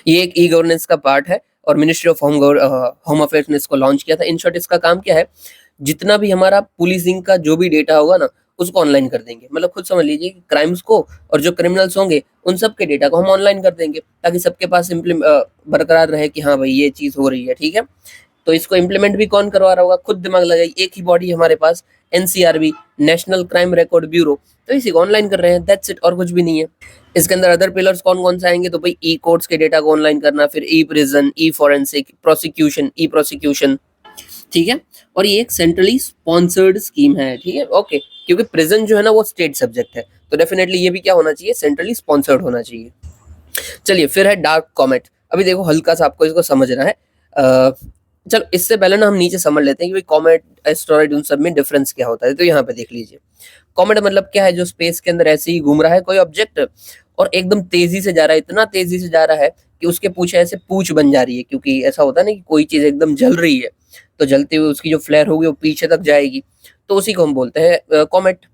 ये एक ई गवर्नेंस का पार्ट है और मिनिस्ट्री ऑफ होम अफेयर्स ने इसको लॉन्च किया था। इन शॉर्ट इसका काम क्या है, जितना भी हमारा पुलिसिंग का जो भी डेटा होगा ना उसको ऑनलाइन कर देंगे। मतलब खुद समझ लीजिए कि क्राइम्स को और जो क्रिमिनल्स होंगे उन सब के डेटा को हम ऑनलाइन कर देंगे ताकि सबके पास बरकरार रहे कि हाँ भाई ये चीज हो रही है, ठीक है। तो इसको इम्प्लीमेंट भी कौन करवा रहा होगा, खुद दिमाग लगाइए, एक ही बॉडी हमारे पास, NCRB, national crime record bureau, तो इसी को ऑनलाइन कर रहे हैं, दैट्स इट, और कुछ भी नहीं है। इसके अंदर अदर पिलर्स कौन कौन से आएंगे, तो भाई ई कोर्ट्स के डेटा को ऑनलाइन करना, फिर ई प्रिजन, ई फॉरेंसिक, प्रोसिक्यूशन, ई प्रोसिक्यूशन, ठीक है। और ये एक सेंट्रली स्पॉन्सर्ड स्कीम है, ठीक है, ओके, क्योंकि प्रिजन जो है ना वो स्टेट सब्जेक्ट है, तो डेफिनेटली ये भी क्या होना चाहिए, सेंट्रली स्पॉन्सर्ड होना चाहिए। चलिए फिर है डार्क कॉमेट। अभी देखो हल्का सा आपको इसको समझना है। चलो इससे पहले ना हम नीचे समझ लेते हैं कि भाई कॉमेट, एस्टेरॉइड, उन सब में डिफरेंस क्या होता है। तो यहाँ पे देख लीजिए, कॉमेट मतलब क्या है, जो स्पेस के अंदर ऐसे ही घूम रहा है कोई ऑब्जेक्ट और एकदम तेजी से जा रहा है, इतना तेजी से जा रहा है कि उसके पूछे ऐसे पूछ बन जा रही है, क्योंकि ऐसा होता है ना कि कोई चीज एकदम जल रही है तो जलते हुए उसकी जो फ्लेयर होगी वो पीछे तक जाएगी, तो उसी को हम बोलते हैं कॉमेट।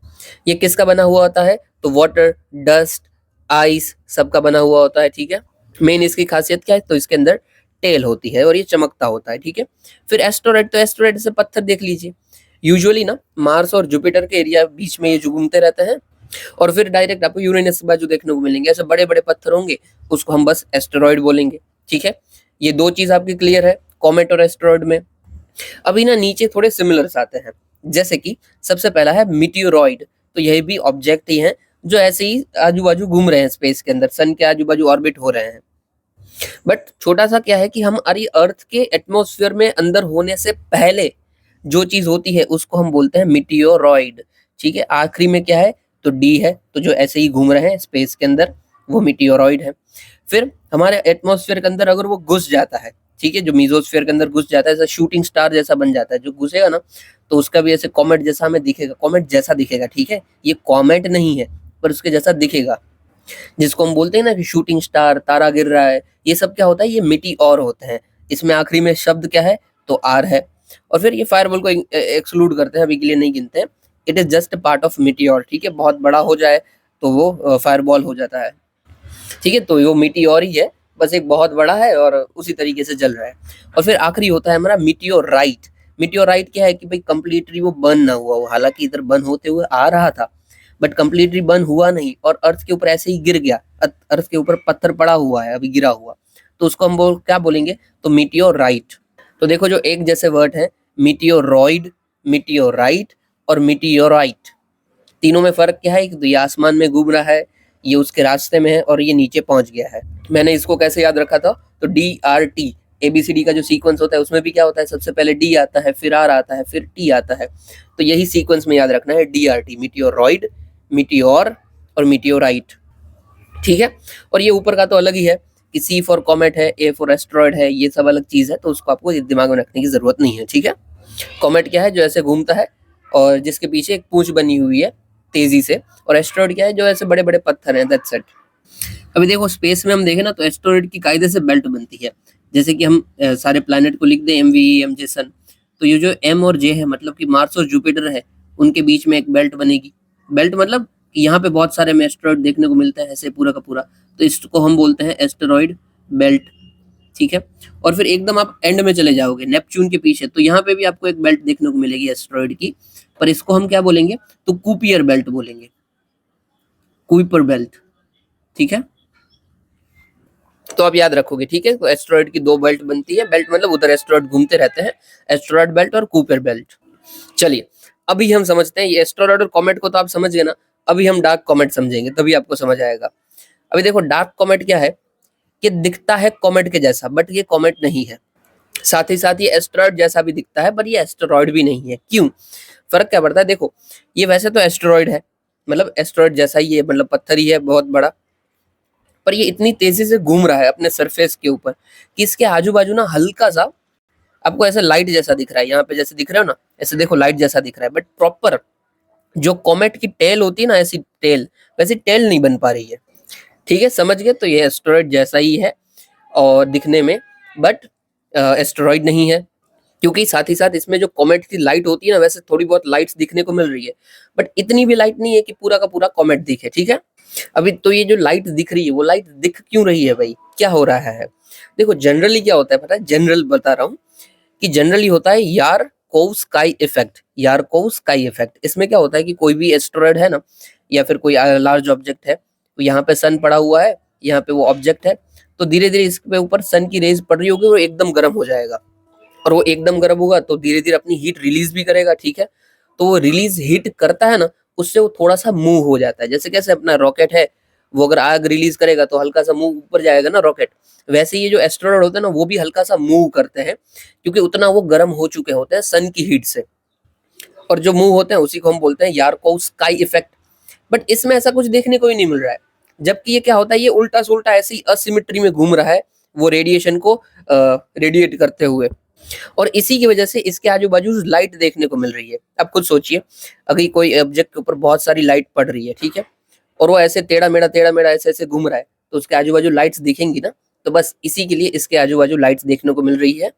ये किसका बना हुआ होता है, तो वाटर, डस्ट, आइस सबका बना हुआ होता है, ठीक है। मेन इसकी खासियत क्या है, तो इसके अंदर टेल होती है और ये चमकता होता है, ठीक है। फिर एस्टेरॉइड, तो एस्टेरॉइड से पत्थर देख लीजिए, यूजुअली ना मार्स और जुपिटर के एरिया बीच में ये जो घूमते रहते हैं, और फिर डायरेक्ट आपको यूरेनस के बाजू देखने को मिलेंगे, ऐसे बड़े बड़े पत्थर होंगे, उसको हम बस एस्टेरॉइड बोलेंगे, ठीक है। ये दो चीज आपकी क्लियर है कॉमेट और एस्टेरॉइड में। अभी ना नीचे थोड़े सिमिलर्स आते हैं, जैसे कि सबसे पहला है मीटियोरॉइड, तो यह भी ऑब्जेक्ट ही है जो ऐसे ही आजू बाजू घूम रहे हैं स्पेस के अंदर, सन के आजू बाजू ऑर्बिट हो रहे हैं। बट छोटा सा क्या है कि हमारी अर्थ के एटमॉस्फेयर में अंदर होने से पहले जो चीज होती है उसको हम बोलते हैं मीटियोरॉइड, ठीक है। आखिरी में क्या है, तो डी है, तो जो ऐसे ही घूम रहे हैं स्पेस के अंदर वो मीटियोरॉइड है। फिर हमारे एटमॉस्फेयर के अंदर अगर वो घुस जाता है, ठीक है, जो मीजोस्फीयर के अंदर घुस जाता है, ऐसा शूटिंग स्टार जैसा बन जाता है, जो घुसेगा ना तो उसका भी ऐसे कॉमेट जैसा हमें दिखेगा, कॉमेट जैसा दिखेगा, ठीक है। ये कॉमेट नहीं है पर उसके जैसा दिखेगा, जिसको हम बोलते हैं ना कि शूटिंग स्टार, तारा गिर रहा है, ये सब क्या होता है, ये मीटियोर होते हैं। इसमें आखिरी में शब्द क्या है, तो आर है। और फिर ये फायरबॉल को एक्सक्लूड करते हैं, अभी के लिए नहीं गिनते हैं। It is just part of meteor, ठीक है। बहुत बड़ा हो जाए तो वो फायरबॉल हो जाता है, ठीक है। तो वो मीटियोर ही है, बस एक बहुत बड़ा है और उसी तरीके से जल रहा है। और फिर आखिरी होता है हमारा मीटियोराइट। मीटियोराइट क्या है कि भाई कंप्लीटली वो बर्न ना हुआ हो, हालांकि इधर बर्न होते हुए आ रहा था बट कंप्लीटली बर्न हुआ नहीं और अर्थ के ऊपर ऐसे ही गिर गया, अर्थ के ऊपर पत्थर पड़ा हुआ है अभी गिरा हुआ, तो उसको हम क्या बोलेंगे, तो मीटियोराइट। तो देखो जो एक जैसे वर्ड है, मीटियोरॉइड, मीटियोराइट और मीटियोराइट, तीनों में फर्क क्या है, तो ये आसमान में घूम रहा है, ये उसके रास्ते में है और ये नीचे पहुंच गया है। मैंने इसको कैसे याद रखा था, तो DRT, ABCD का जो सीक्वेंस होता है उसमें भी क्या होता है, सबसे पहले D आता है, फिर R आता है, फिर T आता है, तो यही सीक्वेंस में याद रखना है, DRT, मीटियोरॉइड, मीटियोर और मीटियोराइट, ठीक है। और ये ऊपर का तो अलग ही है कि C फॉर कॉमेट है, A फॉर एस्टेरॉइड है, ये सब अलग चीज है, तो उसको आपको दिमाग में रखने की जरूरत नहीं है, ठीक है। कॉमेट क्या है, जो ऐसे घूमता है और जिसके पीछे एक पूंछ बनी हुई है तेजी से, और एस्टेरॉइड क्या है, जो ऐसे बड़े बड़े पत्थर हैं, दैट्स इट। अभी देखो स्पेस में हम देखें ना तो एस्टेरॉइड की कायदे से बेल्ट बनती है, जैसे कि हम सारे प्लैनेट को लिख दें MVE सन, तो ये जो M और J है, मतलब कि मार्स और जुपिटर है, उनके बीच में एक बेल्ट बनेगी। बेल्ट मतलब कि यहाँ पे बहुत सारे हमें एस्टेरॉइड देखने को मिलते हैं ऐसे पूरा का पूरा, तो इसको हम बोलते हैं एस्टेरॉइड बेल्ट, ठीक है। और फिर एकदम आप एंड में चले जाओगे नेपच्यून के पीछे, तो यहाँ पे भी आपको एक बेल्ट देखने को मिलेगी एस्टेरॉइड की, पर इसको हम क्या बोलेंगे, तो कुपियर बेल्ट बोलेंगे, कुइपर बेल्ट, ठीक है। तो आप याद रखोगे, ठीक है। तो एस्टेरॉइड की दो बेल्ट बनती है, बेल्ट मतलब उधर एस्टेरॉइड घूमते रहते हैं, एस्टेरॉइड बेल्ट और कुपियर बेल्ट। चलिए अभी हम समझते हैं ये एस्टेरॉइड और कॉमेट को, तो आप समझ गए ना, अभी हम डार्क कॉमेट समझेंगे, तभी आपको समझ आएगा। अभी देखो डार्क कॉमेट क्या है, कि दिखता है कॉमेट के जैसा बट ये कॉमेट नहीं है, साथ ही साथ ये एस्टेरॉइड जैसा भी दिखता है पर ये एस्टेरॉइड भी नहीं है। क्यों, फर्क क्या पड़ता है, देखो ये वैसे तो एस्टेरॉइड है, मतलब एस्टेरॉइड जैसा ही है, मतलब पत्थर ही है बहुत बड़ा, पर ये इतनी तेजी से घूम रहा है अपने सरफेस के ऊपर कि इसके आजू बाजू ना हल्का सा आपको ऐसा लाइट जैसा दिख रहा है, यहाँ पे जैसे दिख रहा है ना, ऐसे देखो लाइट जैसा दिख रहा है, बट प्रॉपर जो कॉमेट की टेल होती है ना, ऐसी टेल, वैसी टेल नहीं बन पा रही है। ठीक है, समझ गए? तो ये एस्टेरॉइड जैसा ही है और दिखने में, बट एस्टेरॉइड नहीं है, क्योंकि साथ ही साथ इसमें जो कॉमेट की लाइट होती है ना, वैसे थोड़ी बहुत लाइट्स दिखने को मिल रही है, बट इतनी भी लाइट नहीं है कि पूरा का पूरा कॉमेट दिखे। ठीक है, अभी तो ये जो लाइट दिख रही है, वो लाइट दिख क्यों रही है भाई, क्या हो रहा है? देखो जनरली क्या होता है पता है, जनरल बता रहा हूँ कि जनरली होता है यारकोव स्काई इफेक्ट। यारकोव स्काई इफेक्ट, इसमें क्या होता है कि कोई भी एस्टेरॉइड है ना, या फिर कोई लार्ज ऑब्जेक्ट है, तो यहाँ पे सन पड़ा हुआ है, यहाँ पे वो ऑब्जेक्ट है, तो धीरे धीरे इसके ऊपर सन की रेज पड़ रही होगी और एकदम गर्म हो जाएगा, और वो एकदम गर्म होगा तो धीरे धीरे अपनी हीट रिलीज भी करेगा। ठीक है, तो वो रिलीज हीट करता है ना, उससे वो थोड़ा सा मूव हो जाता है। जैसे कैसे अपना रॉकेट है, वो अगर आग रिलीज करेगा तो हल्का सा मूव ऊपर जाएगा ना रॉकेट, वैसे ये जो एस्टेरॉइड होते हैं ना, वो भी हल्का सा मूव करते हैं, क्योंकि उतना वो गर्म हो चुके होते हैं सन की हीट से, और जो मूव होते हैं उसी को हम बोलते हैं यारकोव स्काई इफेक्ट। बट इसमें ऐसा कुछ देखने को ही नहीं मिल रहा है, जबकि ये क्या होता है, ये उल्टा सुल्टा ऐसी असिमेट्री में घूम रहा है, वो रेडिएशन को रेडिएट करते हुए, और इसी की वजह से इसके आजू बाजू लाइट देखने को मिल रही है। अब खुद सोचिए, अगर कोई ऑब्जेक्ट के ऊपर बहुत सारी लाइट पड़ रही है, ठीक है, और वो ऐसे टेढ़ा मेढ़ा ऐसे ऐसे घूम रहा है, तो उसके आजू बाजू लाइट्स दिखेंगी ना, तो बस इसी के लिए इसके आजू बाजू लाइट्स देखने को मिल रही है,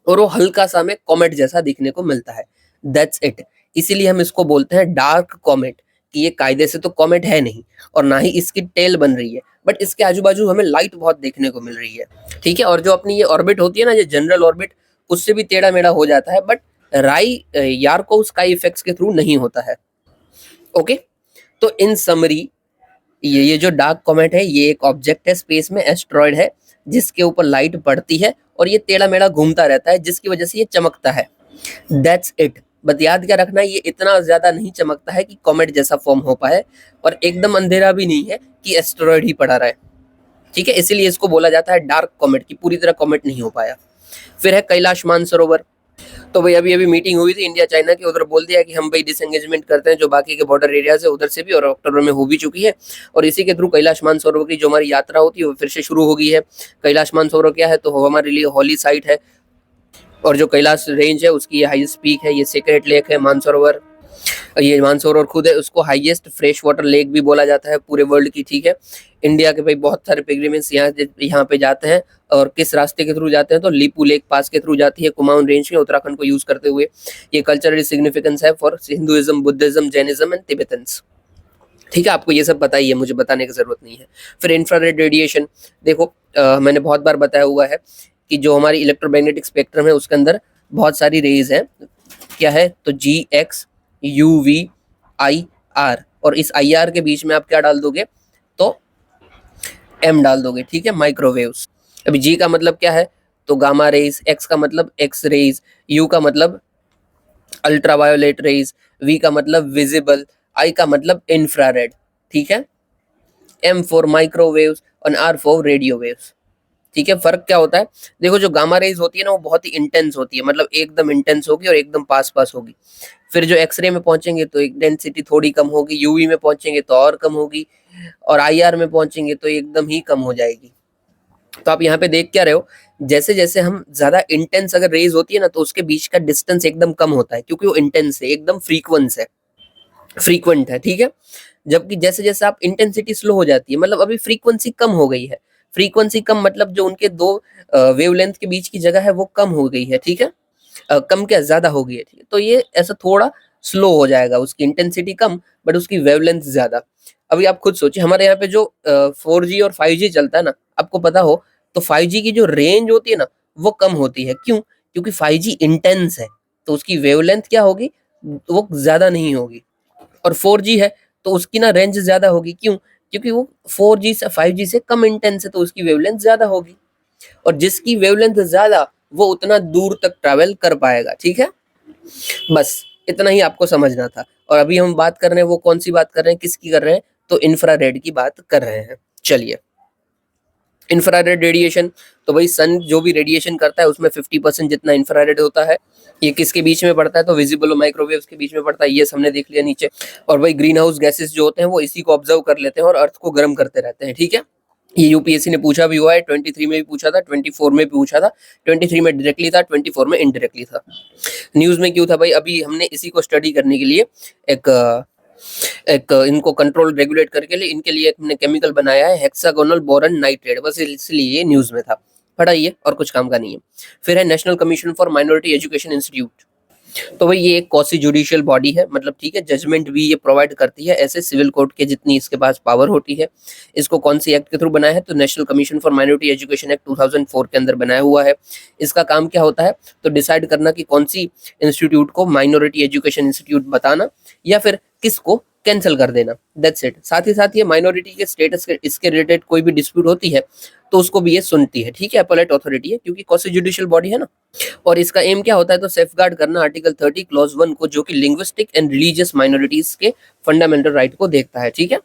और वो हल्का सा हमें कॉमेट जैसा दिखने को मिलता है। That's it. इसीलिए हम इसको बोलते हैं डार्क कॉमेट, कि ये कायदे से तो कॉमेट है नहीं, और ना ही इसकी टेल बन रही है, बट इसके आजू बाजू हमें लाइट बहुत देखने को मिल रही है। ठीक है, और जो अपनी ये ऑर्बिट होती है ना, ये जनरल ऑर्बिट, उससे भी टेढ़ा मेढ़ा हो जाता है, बट यारकोव स्काई इफेक्ट्स के थ्रू नहीं होता है। ओके, तो इन समरी, ये जो डार्क कॉमेट है, ये एक ऑब्जेक्ट है स्पेस में, एस्ट्रॉयड है, जिसके ऊपर लाइट पड़ती है और ये टेढ़ा मेढ़ा घूमता रहता है, जिसकी वजह से ये चमकता है। That's it. बस याद क्या रखना है, ये इतना ज्यादा नहीं चमकता है कि कॉमेट जैसा फॉर्म हो पाए, और एकदम अंधेरा भी नहीं है कि एस्टेरॉयड ही पड़ा रहे। ठीक है, इसीलिए इसको बोला जाता है डार्क कॉमेट, की पूरी तरह कॉमेट नहीं हो पाया। फिर है कैलाश मानसरोवर। तो भाई अभी अभी मीटिंग हुई थी इंडिया चाइना की, उधर बोल दिया कि हम भाई डिसएंगेजमेंट करते हैं, जो बाकी के बॉर्डर एरियाज है उधर से भी, और अक्टूबर में हो भी चुकी है, और इसी के थ्रू कैलाश मानसरोवर की जो हमारी यात्रा होती है वो फिर से शुरू हो गई है। कैलाश मानसरोवर क्या है, तो हमारे लिए हॉली साइट है, और जो कैलाश रेंज है उसकी हाईएस्ट पीक है, ये सेक्रेट लेक है मानसरोवर। ये मानसरोवर खुद है, उसको हाईएस्ट फ्रेश वाटर लेक भी बोला जाता है पूरे वर्ल्ड की। ठीक है, इंडिया के भाई बहुत सारे पिलग्रिम्स यहाँ पे जाते हैं, और किस रास्ते के थ्रू जाते हैं, तो लीपू लेक पास के थ्रू जाती है, कुमाऊन रेंज के, उत्तराखंड को यूज करते हुए। ये कल्चरल सिग्निफिकेंस है for Hinduism, Buddhism, Jainism and Tibetans. ठीक है, आपको ये सब पता ही है, मुझे बताने की जरूरत नहीं है। फिर इंफ्रारेड रेडिएशन, देखो मैंने बहुत बार बताया हुआ है कि जो हमारी इलेक्ट्रोमैग्नेटिक स्पेक्ट्रम है उसके अंदर बहुत सारी रेज है। क्या है, तो GX, UV, IR, और इस IR के बीच में आप क्या डाल दोगे, तो M डाल दोगे। ठीक है, माइक्रोवेव्स। अभी G का मतलब क्या है, तो गामा रेज, X का मतलब एक्स रेज, U का मतलब अल्ट्रावायोलेट रेज, V का मतलब विजिबल, I का मतलब इंफ्रारेड। ठीक है, M फॉर माइक्रोवेव्स और R फॉर रेडियो वेव्स। ठीक है, फर्क क्या होता है, देखो जो गामा रेज होती है ना, वो बहुत ही इंटेंस होती है, मतलब एकदम इंटेंस होगी और एकदम पास पास होगी। फिर जो एक्सरे में पहुंचेंगे तो इंटेंसिटी थोड़ी कम होगी, यूवी में पहुंचेंगे तो और कम होगी, और IR में पहुंचेंगे तो एकदम ही कम हो जाएगी। तो आप यहाँ पे देख क्या रहे हो, जैसे जैसे हम ज्यादा इंटेंस अगर रेज होती है ना, तो उसके बीच का डिस्टेंस एकदम कम होता है, क्योंकि वो इंटेंस है, एकदम फ्रीक्वेंट है। ठीक है, जबकि जैसे जैसे आप इंटेंसिटी स्लो हो जाती है, मतलब अभी फ्रीक्वेंसी कम हो गई है, फ्रीक्वेंसी कम मतलब जो उनके दो वेवलेंथ के बीच की जगह है वो कम हो गई है। ठीक है, कम क्या, ज्यादा हो गई है। ठीक है, तो ये ऐसा थोड़ा स्लो हो जाएगा, उसकी इंटेंसिटी कम बट उसकी वेवलेंथ ज्यादा। अभी आप खुद सोचिए, हमारे यहाँ पे जो 4G और 5G चलता है ना, आपको पता हो तो 5G की जो रेंज होती है ना, वो कम होती है। क्यों? क्योंकि 5G इंटेंस है, तो उसकी वेवलेंथ क्या होगी, वो ज्यादा नहीं होगी। और 4G है तो उसकी ना रेंज ज्यादा होगी। क्यों? क्योंकि वो 4G से 5G से कम इंटेंस है, तो उसकी वेवलेंथ ज्यादा होगी, और जिसकी वेवलेंथ ज्यादा वो उतना दूर तक ट्रैवल कर पाएगा। ठीक है, बस इतना ही आपको समझना था। और अभी हम बात कर रहे हैं, वो कौन सी बात कर रहे हैं, किसकी कर रहे हैं, तो इंफ्रारेड की बात कर रहे हैं। चलिए, इंफ्रारेड रेडिएशन, तो भाई सन जो भी रेडिएशन करता है उसमें 50% जितना इंफ्रारेड होता है। ये किसके बीच में पड़ता है, तो विजिबल और माइक्रोवेव्स के बीच में पड़ता है, ये हमने देख लिया नीचे। और भाई ग्रीन हाउस गैसेस जो होते हैं वो इसी को ऑब्जर्व कर लेते हैं और अर्थ को गर्म करते रहते हैं। ठीक है, ये यूपीएससी ने पूछा भी हुआ है, 23 में भी पूछा था, 24 में भी पूछा था, 23 में डायरेक्टली था, 24 में इनडायरेक्टली था। न्यूज़ में क्यों था भाई? अभी हमने इसी को स्टडी करने के लिए एक एक इनको कंट्रोल रेगुलेट करके लिए इनके लिए हमने केमिकल बनाया है हेक्सागोनल बोरन नाइट्रेट, बस इसलिए ये न्यूज़ में था। पढ़ाइए, और कुछ काम का नहीं है। फिर है national commission for minority education institute. तो भाई ये एक कॉसी जुडिशियल बॉडी है, मतलब ठीक है, जजमेंट भी ये प्रोवाइड करती है ऐसे सिविल कोर्ट के जितनी इसके पास पावर होती है। इसको कौन सी एक्ट के थ्रू बनाया है? तो national commission for minority education act 2004 के अंदर बनाया हुआ है। इसका काम क्या होता है? तो डिसाइड करना कि कौन सी इंस्टीट्यूट को माइनॉरिटी एजुकेशन इंस्टीट्यूट बताना या फिर किसको कैंसिल कर देना, दैट्स इट। साथ ही साथ ये माइनॉरिटी के स्टेटस के इसके रिलेटेड कोई भी डिस्प्यूट होती है तो उसको भी ये सुनती है, ठीक है। अपॉलेट अथॉरिटी है क्योंकि कॉसी जुडिशियल बॉडी है ना। और इसका एम क्या होता है? तो सेफगार्ड करना आर्टिकल 30 क्लॉज 1 को, जो कि लिंग्विस्टिक एंड रिलीजियस माइनॉरिटीज के फंडामेंटल राइट को देखता है, ठीक है,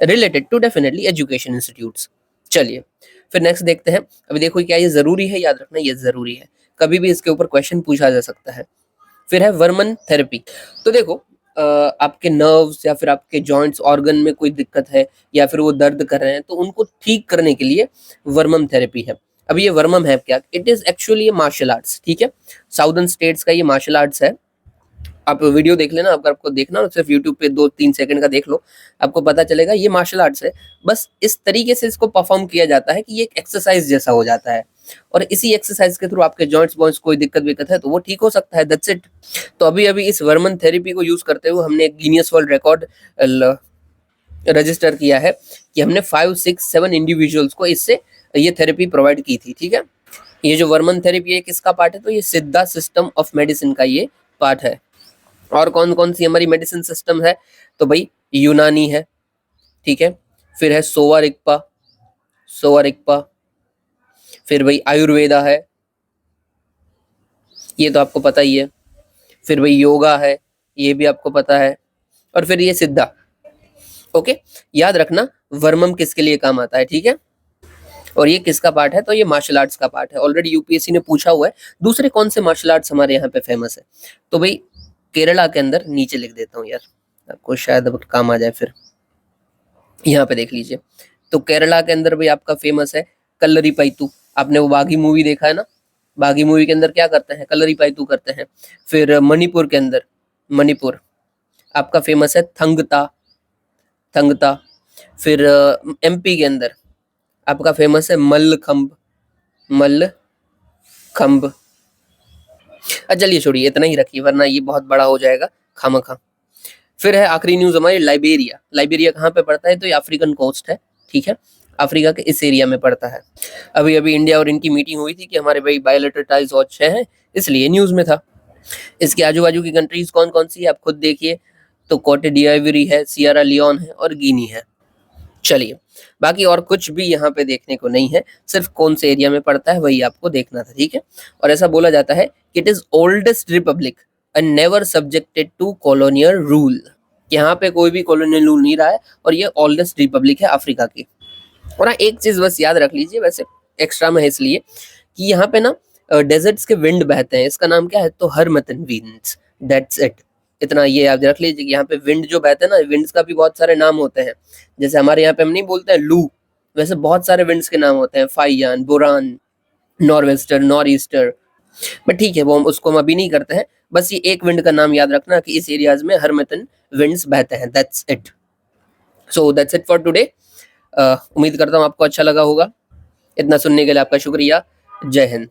related to definitely education institutes. चलिए फिर नेक्स्ट देखते हैं। अभी देखो क्या ये जरूरी है, याद रखना ये जरूरी है, कभी भी इसके ऊपर क्वेश्चन पूछा जा सकता है। फिर है वर्मन थेरेपी। तो देखो आपके नर्व्स या फिर आपके जॉइंट्स ऑर्गन में कोई दिक्कत है या फिर वो दर्द कर रहे हैं तो उनको ठीक करने के लिए वर्मम थेरेपी है। अब ये वर्मम है क्या? It is actually martial arts, ठीक है। साउदर्न स्टेट्स का ये मार्शल आर्ट्स है। आप वीडियो देख लेना, अगर आपको देखना हो सिर्फ यूट्यूब पे 2-3 सेकंड का देख लो, आपको पता चलेगा ये मार्शल आर्ट्स है। बस इस तरीके से इसको परफॉर्म किया जाता है कि ये एक एक्सरसाइज जैसा हो जाता है, और इसी एक्सरसाइज के थ्रू आपके जॉइंट्स बॉइंट्स कोई दिक्कत विक्कत है तो वो ठीक हो सकता है, दैट्स इट। तो अभी अभी इस वर्मन थेरेपी को यूज करते हुए हमने एक गिनीज वर्ल्ड रिकॉर्ड रजिस्टर किया है कि हमने 5-6-7 इंडिविजुअल्स को इससे ये थेरेपी प्रोवाइड की थी, ठीक है। ये जो वर्मन थेरेपी है किसका पार्ट है? तो ये सिद्धा सिस्टम ऑफ मेडिसिन का ये पार्ट है। और कौन कौन सी हमारी मेडिसिन सिस्टम है? तो भाई यूनानी है, ठीक है। फिर है सोवा रिक्पा, सोवा रिक्पा। फिर भाई आयुर्वेदा है, ये तो आपको पता ही है। फिर भाई योगा है, ये भी आपको पता है। और फिर ये सिद्धा। ओके, याद रखना वर्मम किसके लिए काम आता है, ठीक है। और ये किसका पार्ट है? तो ये मार्शल आर्ट्स का पार्ट है। ऑलरेडी यूपीएससी ने पूछा हुआ है दूसरे कौन से मार्शल आर्ट्स हमारे यहाँ पे फेमस है। तो भाई केरला के अंदर, नीचे लिख देता हूँ यार आपको शायद अब काम आ जाए, फिर यहाँ पे देख लीजिए। तो केरला के अंदर भाई आपका फेमस है कल्लरी पैतू। आपने वो बागी मूवी देखा है ना, बागी मूवी के अंदर क्या करते हैं? कल्लरी पैतू करते हैं। फिर मणिपुर के अंदर, मणिपुर आपका फेमस है थंगता, थंगता। फिर एमपी के अंदर आपका फेमस है मल्लखंब, मल्लखंब। चलिए छोड़िए, इतना ही रखिए वरना ये बहुत बड़ा हो जाएगा खामखा। फिर है आखिरी न्यूज हमारी लाइबेरिया। लाइबेरिया कहाँ पे पड़ता है? तो ये अफ्रीकन कोस्ट है, ठीक है, अफ्रीका के इस एरिया में पड़ता है। अभी अभी इंडिया और इनकी मीटिंग हुई थी कि हमारे भाई बायोलेटरल टाइज अच्छे हैं, इसलिए न्यूज में था। इसके आजू बाजू की कंट्रीज कौन कौन सी है आप खुद देखिए। तो कोटे डिआइवरी है, सियरा लियोन है और गिनी है। चलिए, बाकी और कुछ भी यहाँ पे देखने को नहीं है, सिर्फ कौन से एरिया में पड़ता है वही आपको देखना था, ठीक है। और ऐसा बोला जाता है कि it is oldest republic and never subjected to colonial rule. यहाँ पे कोई भी कॉलोनियल रूल नहीं रहा है और ये ओल्डेस्ट रिपब्लिक है अफ्रीका की। और हाँ, एक चीज बस याद रख लीजिए, वैसे एक्स्ट्रा में है इसलिए कि यहाँ पे ना डेजर्ट्स के विंड बहते हैं, इसका नाम क्या है? तो हरमतन विंड्स, दैट्स इट। इतना ये याद रख लीजिए कि यहाँ पे विंड जो बहते हैं ना, विंड्स का भी बहुत सारे नाम होते हैं। जैसे हमारे यहाँ पे हम नहीं बोलते हैं लू, वैसे बहुत सारे विंड्स के नाम होते हैं, foehn, buran, norwester, nor'easter. But ठीक है, वो हम उसको हम अभी नहीं करते हैं। बस ये एक विंड का नाम याद रखना कि इस एरियाज में हरमतन विंड्स बहते हैं, that's it. So that's it for today. उम्मीद करता हूँ आपको अच्छा लगा होगा। इतना सुनने के लिए आपका शुक्रिया। जय हिंद।